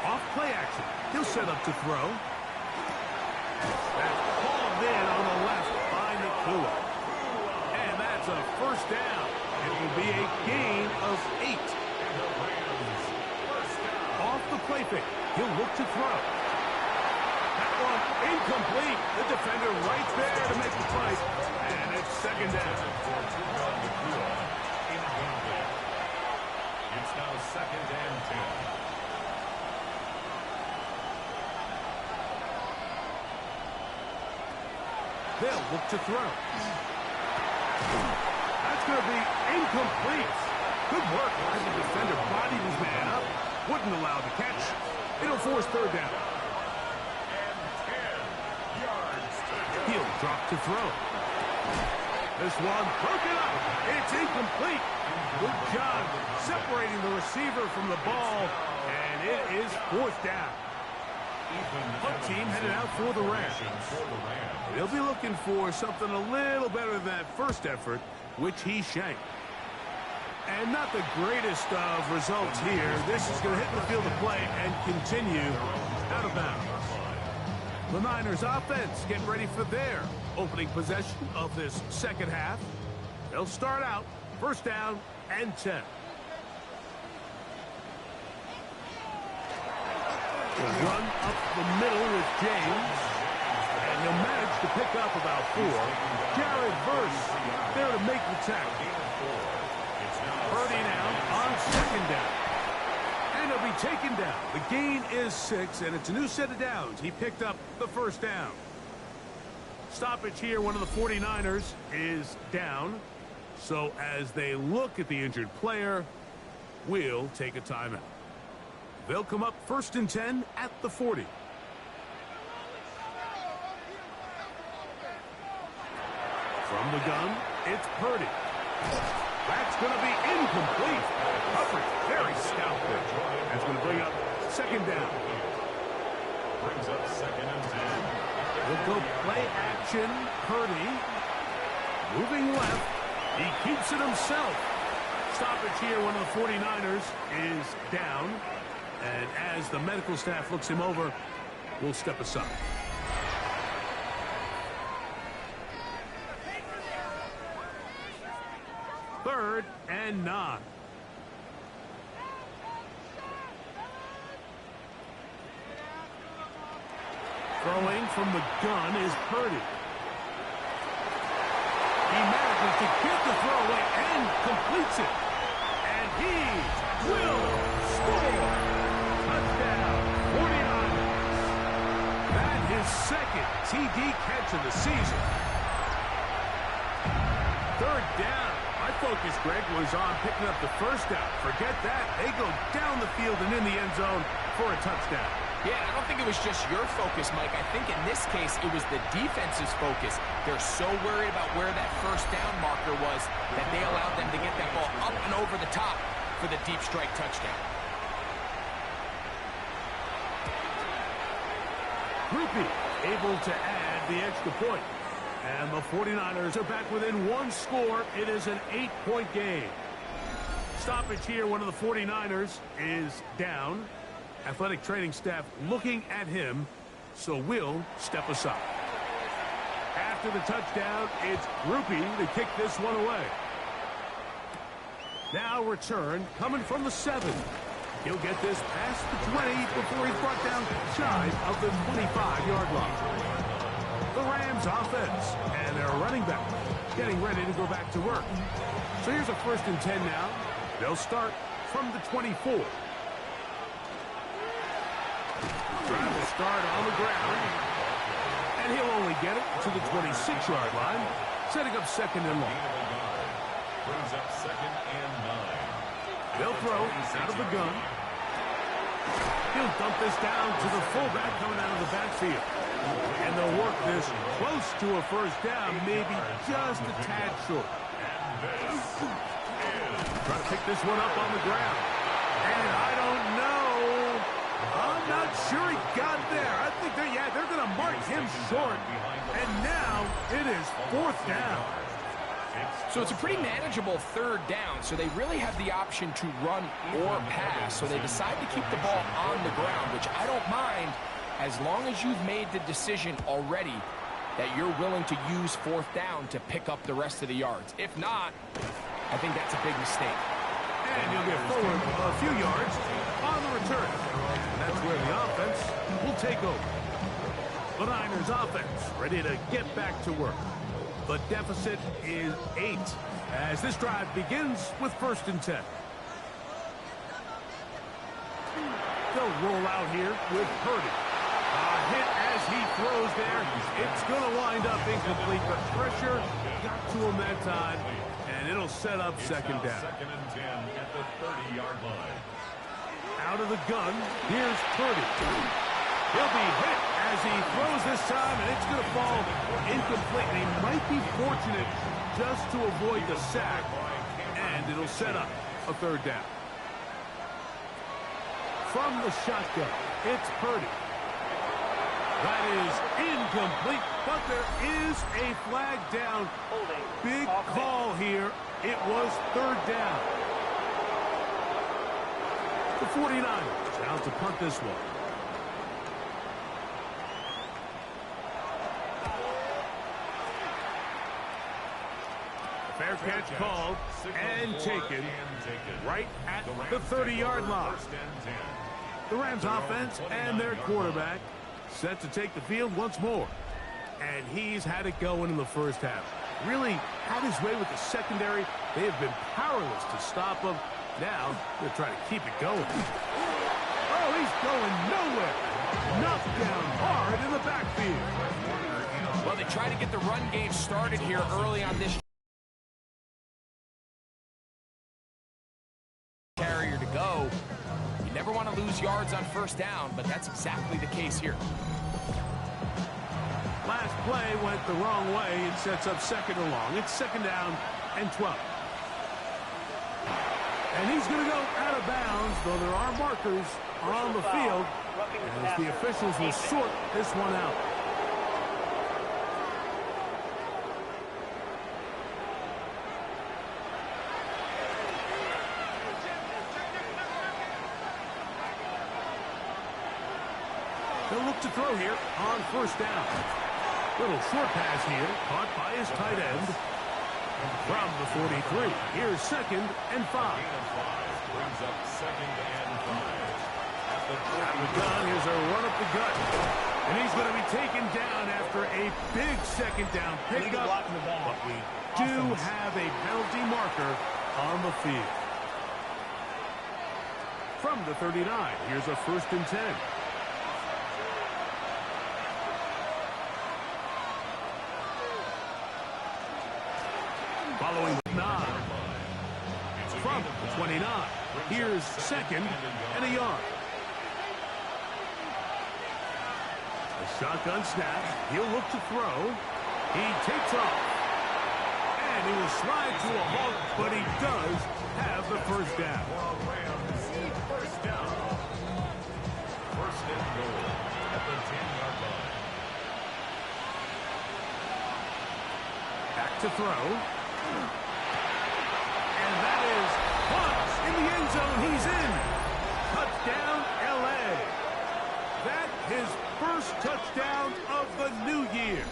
Off play action. He'll set up to throw. That's called in on the left by Nakua. And that's a first down. It will be a gain of 8. Off the play fake. He'll look to throw. That one incomplete. The defender right there to make the play. And it's second down. It's now 2nd and 10. They'll look to throw. That's going to be incomplete. Good work as the defender bodied his man up. Wouldn't allow the catch. It'll force third down. And 10 yards. He'll drop to throw. This one broken up. It's incomplete. Good job separating the receiver from the ball. And it is fourth down. Punt team headed out for the Rams. They'll be looking for something a little better than that first effort, which he shanked. And not the greatest of results here. This is going to hit the field of play and continue out of bounds. The Niners offense getting ready for their opening possession of this second half. They'll start out first down and 10. A run up the middle with James. And he'll manage to pick up about 4. Jared Verse there to make the tackle. Purdy now on second down. And he'll be taken down. The gain is 6, and it's a new set of downs. He picked up the first down. Stoppage here, one of the 49ers is down. So as they look at the injured player, we'll take a timeout. They'll come up 1st and 10 at the 40. From the gun, it's Purdy. That's going to be incomplete. Coverage very stout there. That's going to bring up second down. Brings up 2nd and 10. We'll go play action. Purdy moving left. He keeps it himself. Stoppage here. One of the 49ers is down. And as the medical staff looks him over, we'll step aside. 3rd and 9. Throwing from the gun is Purdy. He manages to get the throw away and completes it. And he will score. Touchdown, 49ers. That is second TD catch of the season. 3rd down. My focus, Greg, was on picking up the first down. Forget that. They go down the field and in the end zone for a touchdown. Yeah, I don't think it was just your focus, Mike. I think in this case, it was the defense's focus. They're so worried about where that first down marker was that they allowed them to get that ball up and over the top for the deep strike touchdown. Groupie able to add the extra point. And the 49ers are back within one score. It is an 8-point game. Stoppage here. One of the 49ers is down. Athletic training staff looking at him, so will step aside. After the touchdown, it's Groupie to kick this one away. Now return coming from the 7. He'll get this past the 20 before he's brought down shy of the 25-yard line. The Rams offense and their running back getting ready to go back to work. So here's a 1st and 10 now. They'll start from the 24. Trying to start on the ground. And he'll only get it to the 26-yard line, setting up 2nd and long. Brings up 2nd and 9. They'll throw out of the gun. He'll dump this down to the fullback coming out of the backfield. And they'll work this close to a first down, maybe just a tad short. Try to pick this one up on the ground. And I don't know. I'm not sure he got there. I think they're going to mark him short. And now it is 4th down. So it's a pretty manageable 3rd down, so they really have the option to run or pass. So they decide to keep the ball on the ground, which I don't mind as long as you've made the decision already that you're willing to use 4th down to pick up the rest of the yards. If not, I think that's a big mistake. And he'll get forward a few yards on the return. And that's where the offense will take over. The Niners offense ready to get back to work. The deficit is 8 as this drive begins with 1st and 10. They'll roll out here with Purdy. A hit as he throws there. It's going to wind up incomplete, but pressure got to him that time, and it'll set up 2nd down. 2nd and 10 at the 30-yard line. Out of the gun, here's Purdy. He'll be hit as he throws this time, and it's going to fall incomplete. He might be fortunate just to avoid the sack, and it'll set up a 3rd down. From the shotgun, it's Purdy. That is incomplete, but there is a flag down. Big call here. It was 3rd down. The 49ers out to punt this one. Fair catch called and taken right at the 30-yard line. The Rams offense and their quarterback set to take the field once more. And he's had it going in the first half. Really had his way with the secondary. They have been powerless to stop him. Now they're trying to keep it going. Oh, he's going nowhere. Knocked down hard in the backfield. Well, they try to get the run game started here early on this carrier to go. You never want to lose yards on 1st down, but that's exactly the case here. Last play went the wrong way. It sets up 2nd and long. It's 2nd down and 12. And he's going to go out of bounds, though there are markers on the field as the officials will sort this one out. They'll look to throw here on 1st down. Little short pass here, caught by his tight end. From the 43, here's 2nd and 5. Brings up 2nd and 5. At the gun, here's a run up the gut. And he's going to be taken down after a big 2nd down pickup. But we do have a penalty marker on the field. From the 39, here's a 1st and 10. Following 9. From the 29, here's 2nd and a yard. A shotgun snap. He'll look to throw. He takes off. And he will slide to a halt, but he does have the 1st down. First down. 1st and goal at the 10-yard line. Back to throw. And that is once in the end zone. He's in. Touchdown, L.A. That his first touchdown of the new year.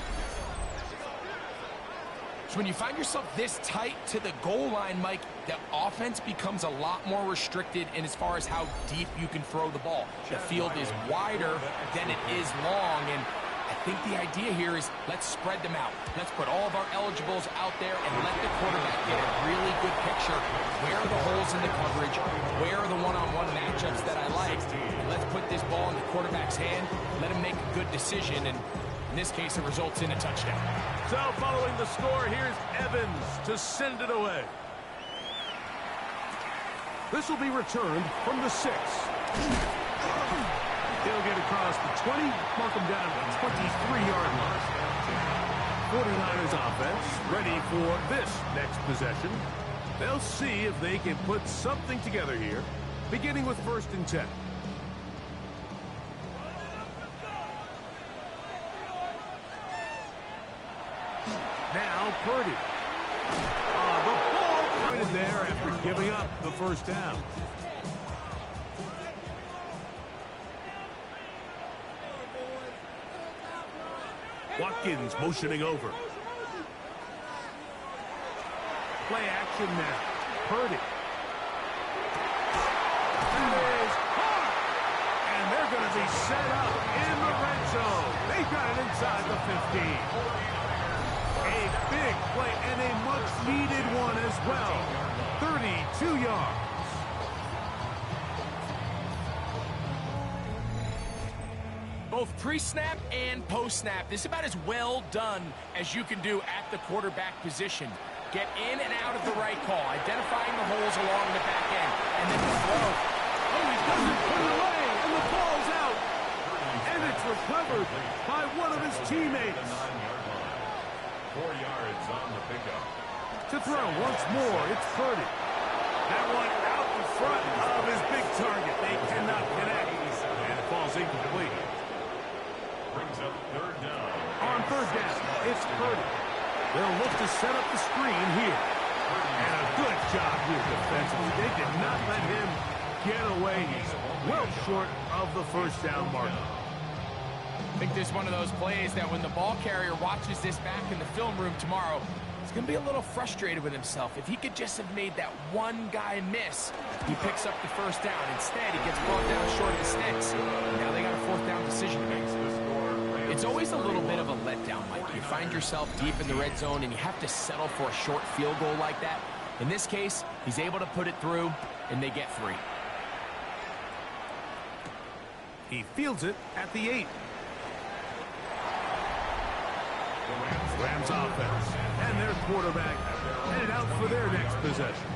So when you find yourself this tight to the goal line, Mike, the offense becomes a lot more restricted in as far as how deep you can throw the ball. The field is wider than it is long, and I think the idea here is let's spread them out. Let's put all of our eligibles out there and let the quarterback get a really good picture. Where are the holes in the coverage? Where are the one-on-one matchups that I like? And let's put this ball in the quarterback's hand, let him make a good decision, and in this case, it results in a touchdown. So following the score, here's Evans to send it away. This will be returned from the 6. He'll get across the 20, mark him down at the 23-yard line. 49ers offense ready for this next possession. They'll see if they can put something together here, beginning with 1st and 10. Now Purdy. The ball pointed there after giving up the 1st down. Watkins motioning over. Play action now. Purdy. And they're going to be set up in the red zone. They got it inside the 15. A big play and a much-needed one as well. 32 yards. Both pre-snap and post-snap, this is about as well done as you can do at the quarterback position. Get in and out of the right call, identifying the holes along the back end, and then throw. Oh, he doesn't put it away, and the ball's out. And it's recovered by one of his teammates. 4 yards on the pickup. To throw once more, it's Purdy. That one out in front of his big target. They cannot connect. And it falls incomplete. Brings up 3rd down. On 3rd down, it's Purdy. They'll look to set up the screen here. And a good job here defensively. They did not let him get away. He's well short of the 1st down marker. I think this is one of those plays that when the ball carrier watches this back in the film room tomorrow, he's going to be a little frustrated with himself. If he could just have made that one guy miss, he picks up the 1st down. Instead, he gets brought down short of the sticks. Now they got a 4th down decision to make. It's always a little bit of a letdown, Mike. You find yourself deep in the red zone, and you have to settle for a short field goal like that. In this case, he's able to put it through, and they get 3. He fields it at the 8. Rams offense and their quarterback headed out for their next possession.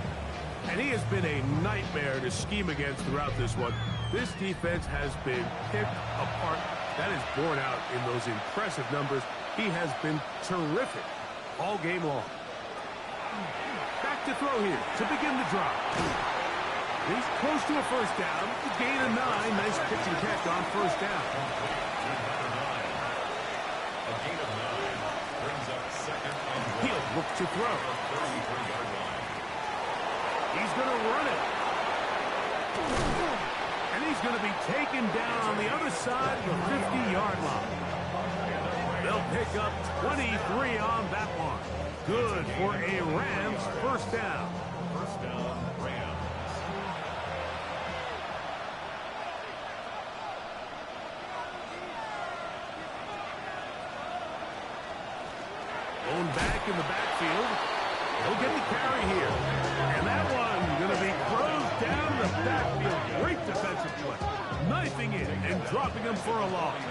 And he has been a nightmare to scheme against throughout this one. This defense has been picked apart. That is borne out in those impressive numbers. He has been terrific all game long. Back to throw here to begin the drive. He's close to a 1st down. Gain of 9. Nice pitch and catch on 1st down. A gain of 9 brings up 2nd and 1. He'll look to throw. 33-yard line. He's going to run it. And he's going to be taken down on the other side of the 50-yard line. They'll They'll pick up 23 on that one. Good for a Rams first down. First down, Rams. Going back in the backfield. He'll get the carry here. And that one going to be thrown down the backfield. Great defensive play. Knifing it and dropping him for a loss.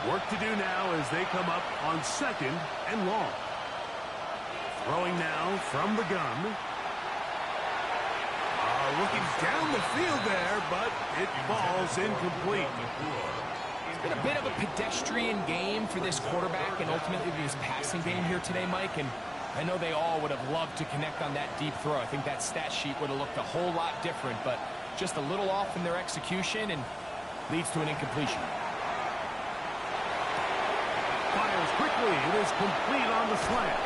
Work to do now as they come up on 2nd and long. Throwing now from the gun. Looking down the field there, but it falls incomplete. It's been a bit of a pedestrian game for this quarterback and ultimately this passing game here today, Mike. And I know they all would have loved to connect on that deep throw. I think that stat sheet would have looked a whole lot different, but just a little off in their execution and leads to an incompletion. Fires quickly. It is complete on the slant.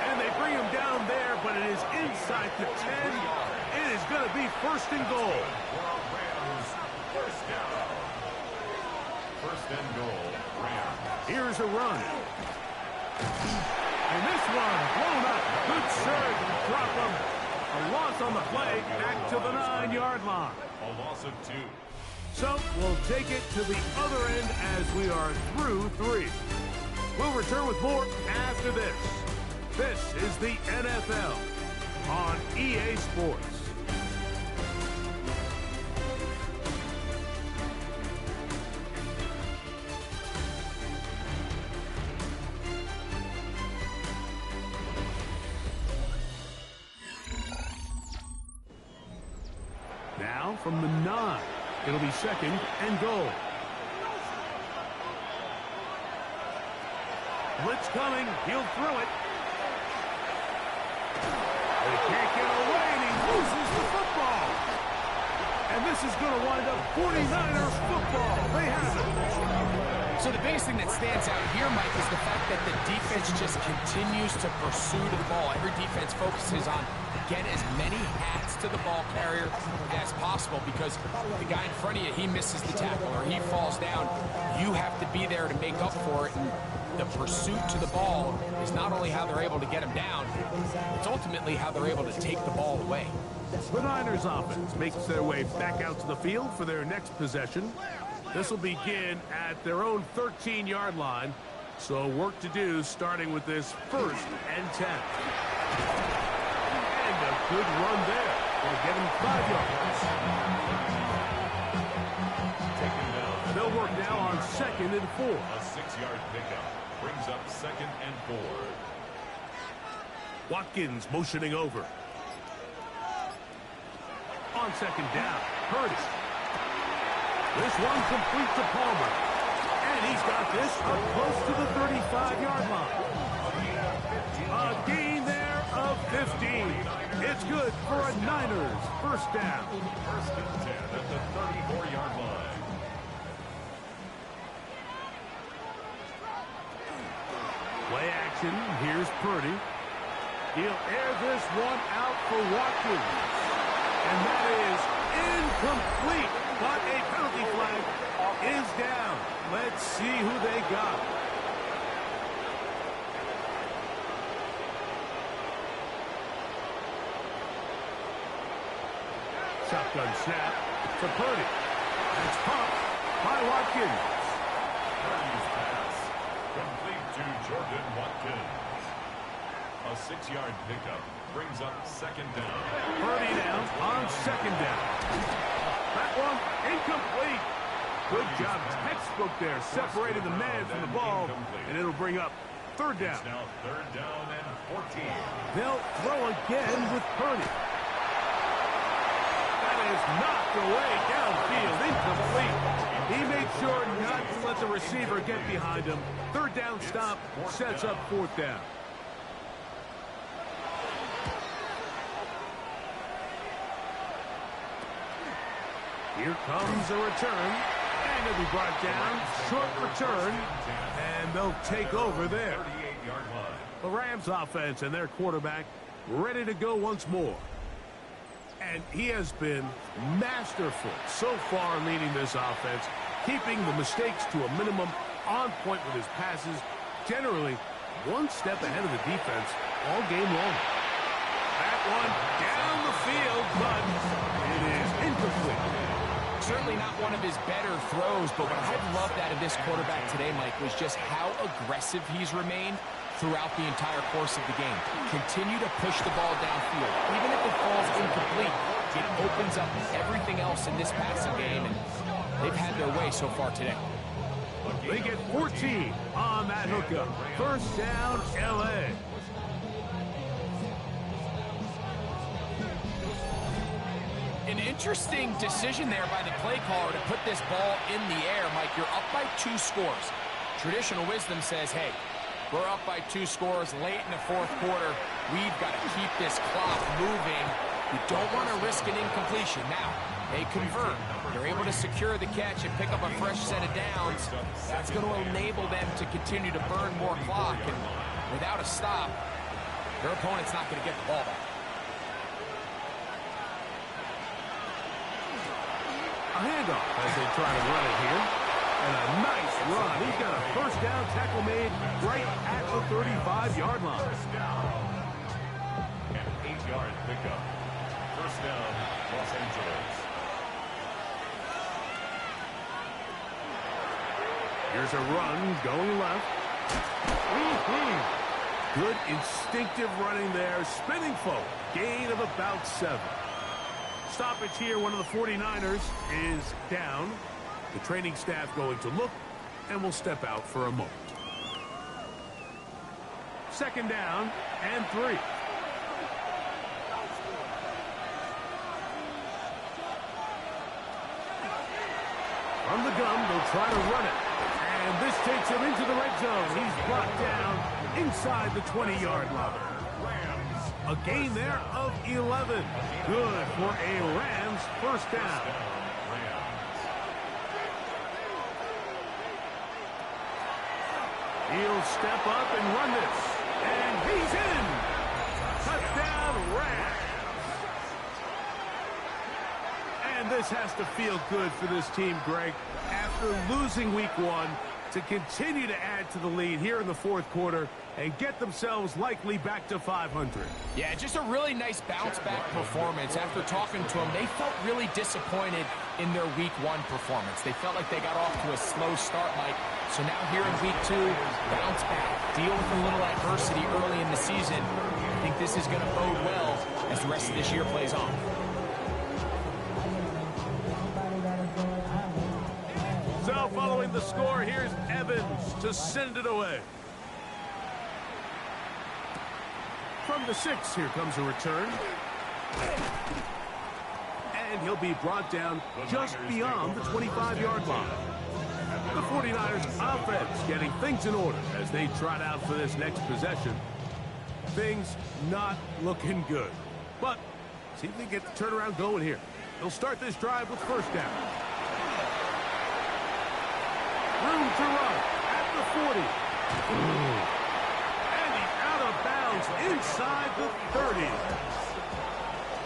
And they bring him down there, but it is inside the 10. It is going to be 1st and goal. Rams, first down. First and goal, Rams. Here's a run. And this one blown up. Good surge. Drop him. A loss on the play. Back to the 9-yard line. A loss of 2. So we'll take it to the other end as we are through 3. We'll return with more after this. This is the NFL on EA Sports. Now from the 9, it'll be 2nd and goal. Blitz coming, he'll throw it. They can't get away, and he loses the football. And this is going to wind up 49ers football. They have it. So the biggest thing that stands out here, Mike, is the fact that the defense just continues to pursue the ball. Every defense focuses on get as many hats to the ball carrier as possible because the guy in front of you, he misses the tackle or he falls down. You have to be there to make up for it. And the pursuit to the ball is not only how they're able to get him down, it's ultimately how they're able to take the ball away. The Niners offense makes their way back out to the field for their next possession. This will begin at their own 13-yard line. So work to do starting with this 1st and 10. And a good run there. They'll get him 5 yards. Taken down. They'll work now on 2nd and 4. A 6-yard pickup brings up 2nd and 4. Watkins motioning over. On 2nd down, Purdy. This one complete to Palmer. And he's got this up close to the 35-yard line. A gain there of 15. It's good for a Niners first down. 1st and 10 at the 34-yard line. Play action. Here's Purdy. He'll air this one out for Watkins. And that is incomplete. But a penalty flag is down. Let's see who they got. Shotgun snap to Purdy. It's pumped by Watkins. Purdy's pass complete to Jordan Watkins. A 6-yard pickup brings up 2nd down. Purdy down on 2nd down. That one incomplete. Good job. Textbook there. Separated the man from the ball. And it'll bring up 3rd down. It's now 3rd down and 14. They'll throw again with Purdy. That is knocked away downfield. Incomplete. He made sure not to let the receiver get behind him. 3rd down stop sets up 4th down. Here comes a return. And it'll be brought down. Short return. And they'll take over there. 38-yard line. The Rams offense and their quarterback ready to go once more. And he has been masterful so far leading this offense, keeping the mistakes to a minimum on point with his passes. Generally, one step ahead of the defense all game long. That one down the field, but it is incomplete. Certainly not one of his better throws, but what I've loved out of this quarterback today, Mike, was just how aggressive he's remained throughout the entire course of the game. Continue to push the ball downfield. Even if it falls incomplete, it opens up everything else in this passing game, and they've had their way so far today. They get 14 on that hookup. First down, L.A. An interesting decision there by the play caller to put this ball in the air. Mike, you're up by 2 scores. Traditional wisdom says, hey, we're up by 2 scores late in the fourth quarter. We've got to keep this clock moving. You don't want to risk an incompletion. Now, they convert. They're able to secure the catch and pick up a fresh set of downs. That's going to enable them to continue to burn more clock. And without a stop, their opponent's not going to get the ball back. A handoff as they try to run it here. And a nice run. He's got a first down tackle made right at the 35-yard line. First down. An 8-yard pickup. First down, Los Angeles. Here's a run going left. Good instinctive running there. Spinning forward. Gain of about 7. Stoppage here. One of the 49ers is down. The training staff going to look and will step out for a moment. Second down and 3. From the gun, they'll try to run it. And this takes him into the red zone. He's brought down inside the 20-yard line. A gain there of 11. Good for a Rams first down. He'll step up and run this. And he's in. Touchdown, Rams. And this has to feel good for this team, Greg. After losing week 1, to continue to add to the lead here in the fourth quarter and get themselves likely back to 500. Yeah, just a really nice bounce-back performance. After talking to them, they felt really disappointed in their week 1 performance. They felt like they got off to a slow start, Mike. So now here in week 2, bounce back, deal with a little adversity early in the season. I think this is going to bode well as the rest of this year plays on. So following the score, here's Evans to send it away. From the 6, here comes a return. And he'll be brought down just beyond the 25-yard line. The 49ers offense getting things in order as they trot out for this next possession. Things not looking good. But see if they get the turnaround going here. They'll start this drive with first down. Room to run at the 40. And he's out of bounds inside the 30.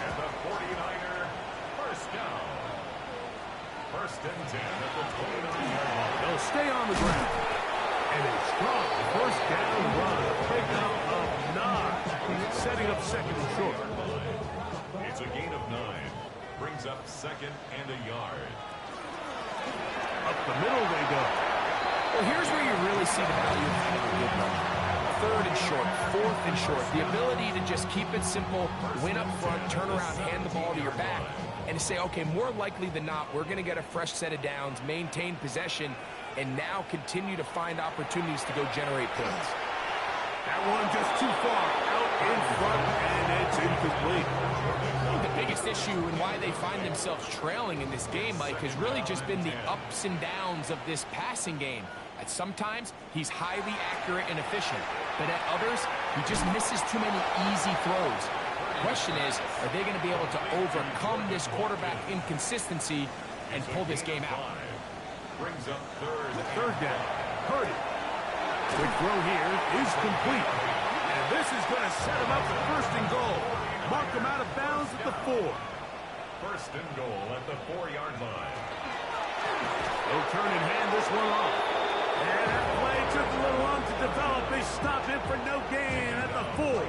And the 49er first down. First and 10 at the 29-yard line. They'll stay on the ground. And a strong first down run. Pickup of 9. Setting up second and short. It's a gain of 9. Brings up second and a yard. Up the middle they go. Well, here's where you really see the value of having a good run. Third and short, fourth and short. The ability to just keep it simple, win up front, turn around, hand the ball to your back, and to say, okay, more likely than not, we're going to get a fresh set of downs, maintain possession, and now continue to find opportunities to go generate points. That one just too far out in front, and it's incomplete. The biggest issue and why they find themselves trailing in this game, Mike, has really just been the ups and downs of this passing game. At sometimes, he's highly accurate and efficient, but at others, he just misses too many easy throws. The question is, are they going to be able to overcome this quarterback inconsistency and pull this game out? Brings up third down. Purdy. Quick throw here is complete. And this is going to set him up for first and goal. Mark him out of bounds at the 4. First and goal at the 4-yard line. They'll turn and hand this one off. And that play took a little long to develop. They stopped him for no gain at the 4.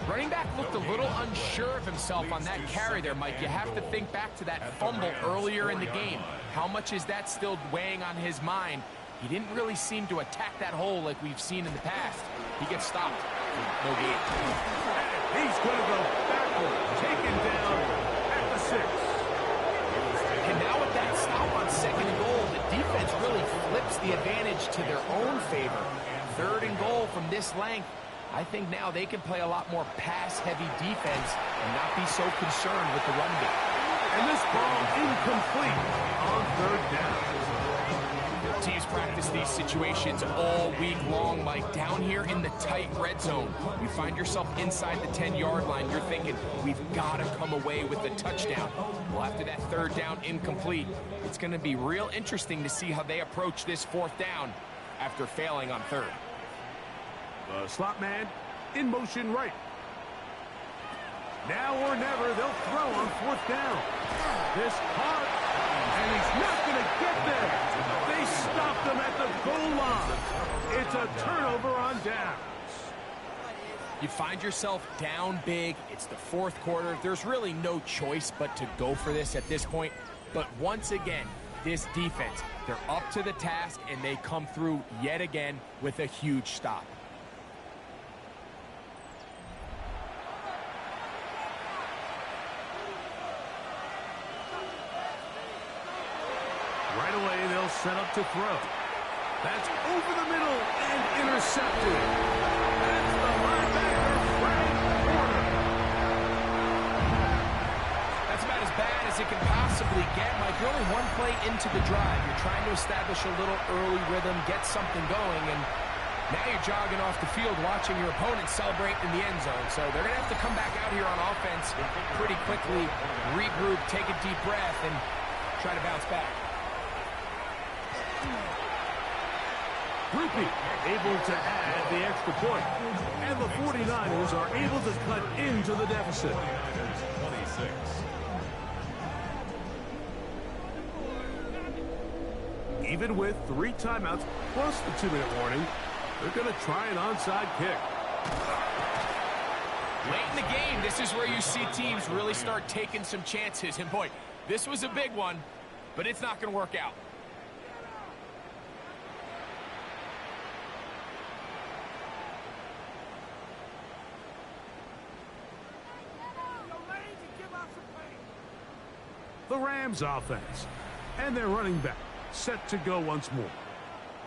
Running back looked a little unsure of himself on that carry there, Mike. You have to think back to that fumble earlier in the game. How much is that still weighing on his mind? He didn't really seem to attack that hole like we've seen in the past. He gets stopped for no gain. He's going to go backward, taken down at the 6. And now with that stop on 2nd and goal, the defense really flips the advantage to their own favor. 3rd and goal from this length. I think now they can play a lot more pass-heavy defense and not be so concerned with the run game. And this ball incomplete on 3rd down. Teams practice these situations all week long, Mike. Down here in the tight red zone, you find yourself inside the 10-yard line. You're thinking, we've got to come away with the touchdown. Well, after that 3rd down incomplete, it's going to be real interesting to see how they approach this 4th down after failing on 3rd. The slot man in motion right. Now or never, they'll throw on 4th down. This caught, and he's not going to get there. They stopped him at the goal line. It's a turnover on downs. You find yourself down big. It's the 4th quarter. There's really no choice but to go for this at this point. But once again, this defense, they're up to the task, and they come through yet again with a huge stop. Right away, they'll set up to throw. That's over the middle and intercepted. That's the linebacker, Frank Warner. That's about as bad as it can possibly get, Mike. You're only one play into the drive. You're trying to establish a little early rhythm, get something going, and now you're jogging off the field watching your opponent celebrate in the end zone. So they're going to have to come back out here on offense pretty quickly, regroup, take a deep breath, and try to bounce back. Rupi able to add the extra point. And the 49ers are able to cut into the deficit. 26. Even with 3 timeouts plus the 2-minute warning, they're going to try an onside kick. Late in the game, this is where you see teams really start taking some chances. And boy, this was a big one, but it's not going to work out. The Rams offense and their running back set to go once more.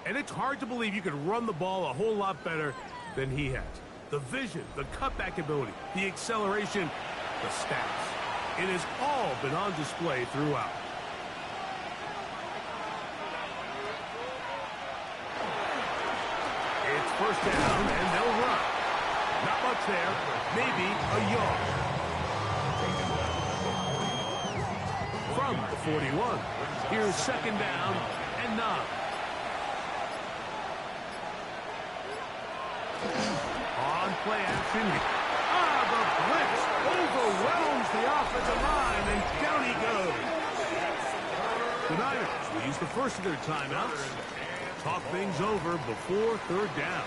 And it's hard to believe you could run the ball a whole lot better than he has. The vision, the cutback ability, the acceleration, the stats. It has all been on display throughout. It's 1st down, and they'll run. Not much there, maybe a yard. From the 41, here's 2nd down and 9. On play action. The blitz overwhelms the offensive line, and down he goes. The Niners will use the first of their timeouts. Talk things over before 3rd down.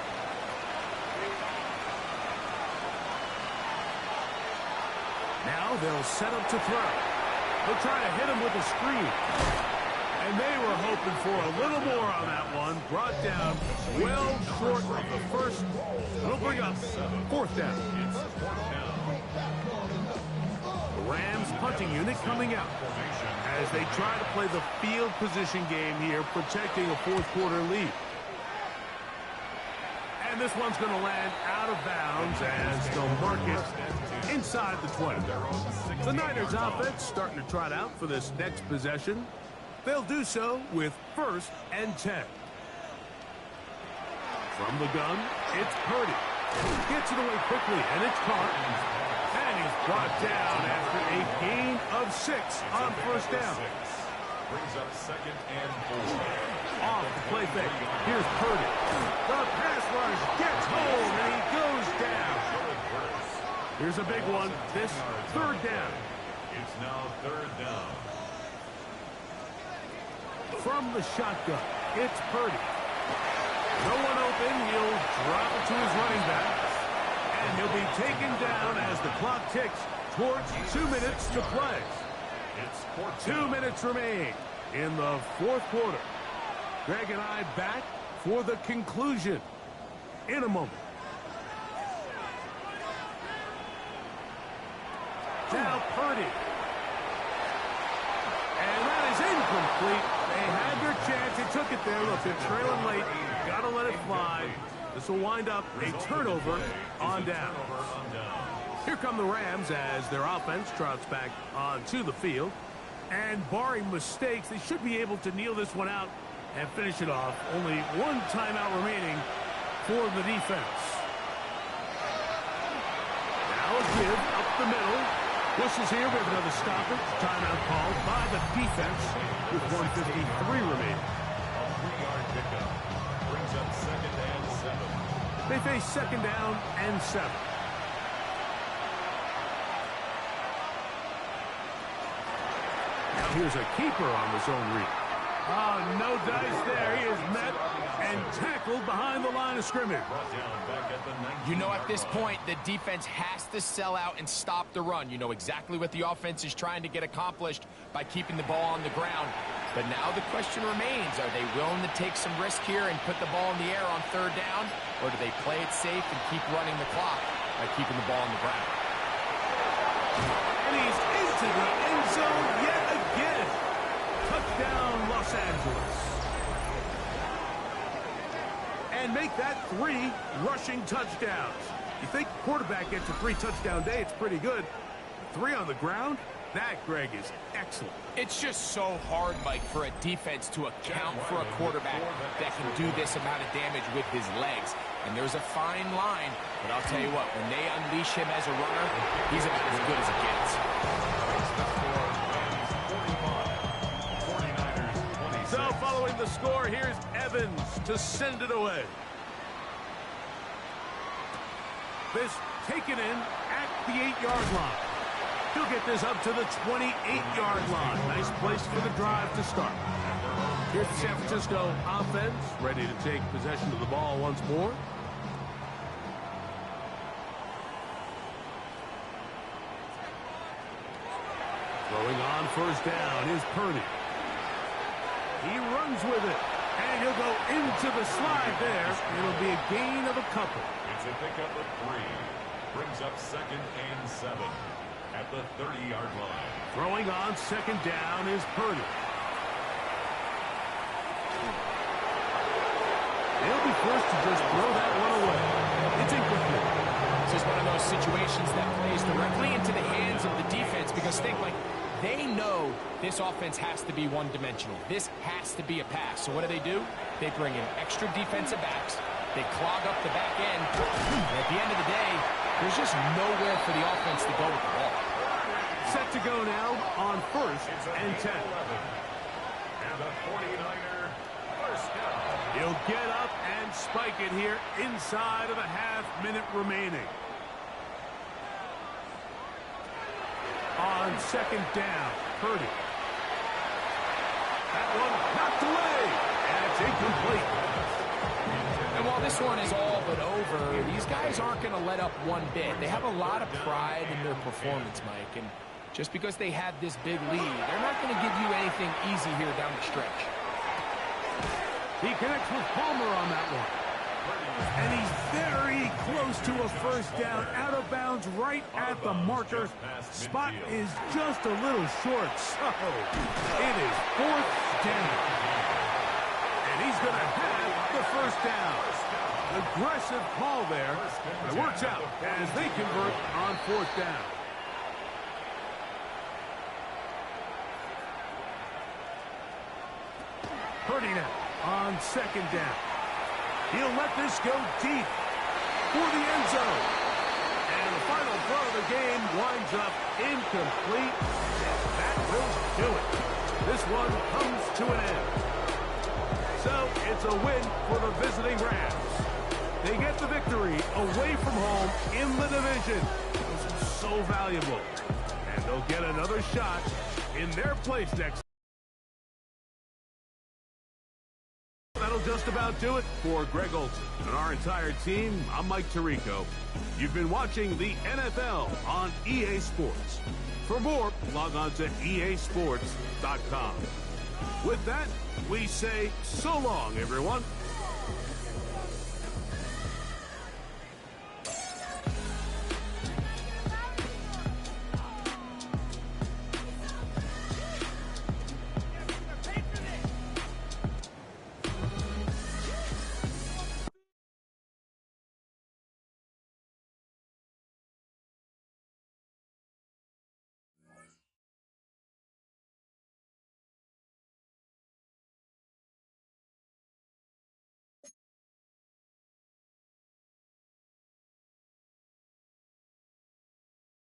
Now they'll set up to throw. They'll try to hit him with a screen. And they were hoping for a little more on that one. Brought down well short of the first. It'll bring up 4th down. The Rams punting unit coming out as they try to play the field position game here, protecting a 4th quarter lead. And this one's going to land out of bounds as they'll mark it inside the 20. The Niners offense starting to trot out for this next possession. They'll do so with 1st and 10. From the gun, it's Purdy. Gets it away quickly, and it's caught. And he's brought down after a gain of 6 on 1st down. Brings up 2nd and 4. Off the play fake. Here's Purdy. The pass rush gets home, and he goes down. Here's a big one. This 3rd down. It's now 3rd down. From the shotgun, It's Purdy. No one open. He'll drop it to his running back. And he'll be taken down as the clock ticks towards 2 minutes to play. 2 minutes remain in the fourth quarter. Greg and I back for the conclusion in a moment. Now Purdy. And that is incomplete. They had their chance. They took it there. Look, they're trailing late. Got to let it fly. This will wind up a turnover on down. Here come the Rams as their offense trots back onto the field. And barring mistakes, they should be able to kneel this one out and finish it off. Only one timeout remaining for the defense. Now a give up the middle. Whistles here with another stoppage. Timeout called by the defense with 1:53 remaining. A 3-yard pickup brings up 2nd and 7. They face 2nd down and 7. Now here's a keeper on the zone read. Oh, no dice there. He is met and tackled behind the line of scrimmage. You know, at this point, the defense has to sell out and stop the run. You know exactly what the offense is trying to get accomplished by keeping the ball on the ground. But now the question remains, are they willing to take some risk here and put the ball in the air on 3rd down? Or do they play it safe and keep running the clock by keeping the ball on the ground? And he's into the end zone yet again. Touchdown, Los Angeles. And make that 3 rushing touchdowns. You think quarterback gets a 3 touchdown day, it's pretty good. 3 on the ground? That, Greg, is excellent. It's just so hard, Mike, for a defense to account for a quarterback that can do this amount of damage with his legs. And there's a fine line, but I'll tell you what, when they unleash him as a runner, he's about as good as it gets. So following the score, here's Evans to send it away. This taken in at the 8-yard line. He'll get this up to the 28-yard line. Nice place for the drive to start. Here's the San Francisco offense, ready to take possession of the ball once more. Throwing on 1st down is Purdy. He runs with it, and he'll go into the slide there. It'll be a gain of a couple. It's a pickup of 3. Brings up 2nd and 7 at the 30-yard line. Throwing on 2nd down is Purdy. They'll be forced to just throw that one away. It's incomplete. This is one of those situations that plays directly into the hands of the defense because think, like, they know this offense has to be one-dimensional. This has to be a pass. So what do? They bring in extra defensive backs. They clog up the back end. And at the end of the day, there's just nowhere for the offense to go with the ball. Set to go now on 1st and 10. And the 49er, 1st down. He'll get up and spike it here inside of a half-minute remaining. On 2nd down, Purdy. That one knocked away, and it's incomplete. And while this one is all but over, these guys aren't going to let up one bit. They have a lot of pride in their performance, Mike, and just because they have this big lead, they're not going to give you anything easy here down the stretch. He connects with Palmer on that one. And he's very close to a 1st down, out of bounds right at the marker. Spot is just a little short, so it is 4th down. And he's going to have the 1st down. Aggressive call there. It works out as they convert on 4th down. Purdy now on 2nd down. He'll let this go deep for the end zone. And the final throw of the game winds up incomplete. That will do it. This one comes to an end. So it's a win for the visiting Rams. They get the victory away from home in the division. This is so valuable. And they'll get another shot in their place next just about do it for Greg Olson and our entire team. I'm Mike Tirico. You've been watching the NFL on EA Sports. For more, log on to easports.com. With that, we say so long, everyone.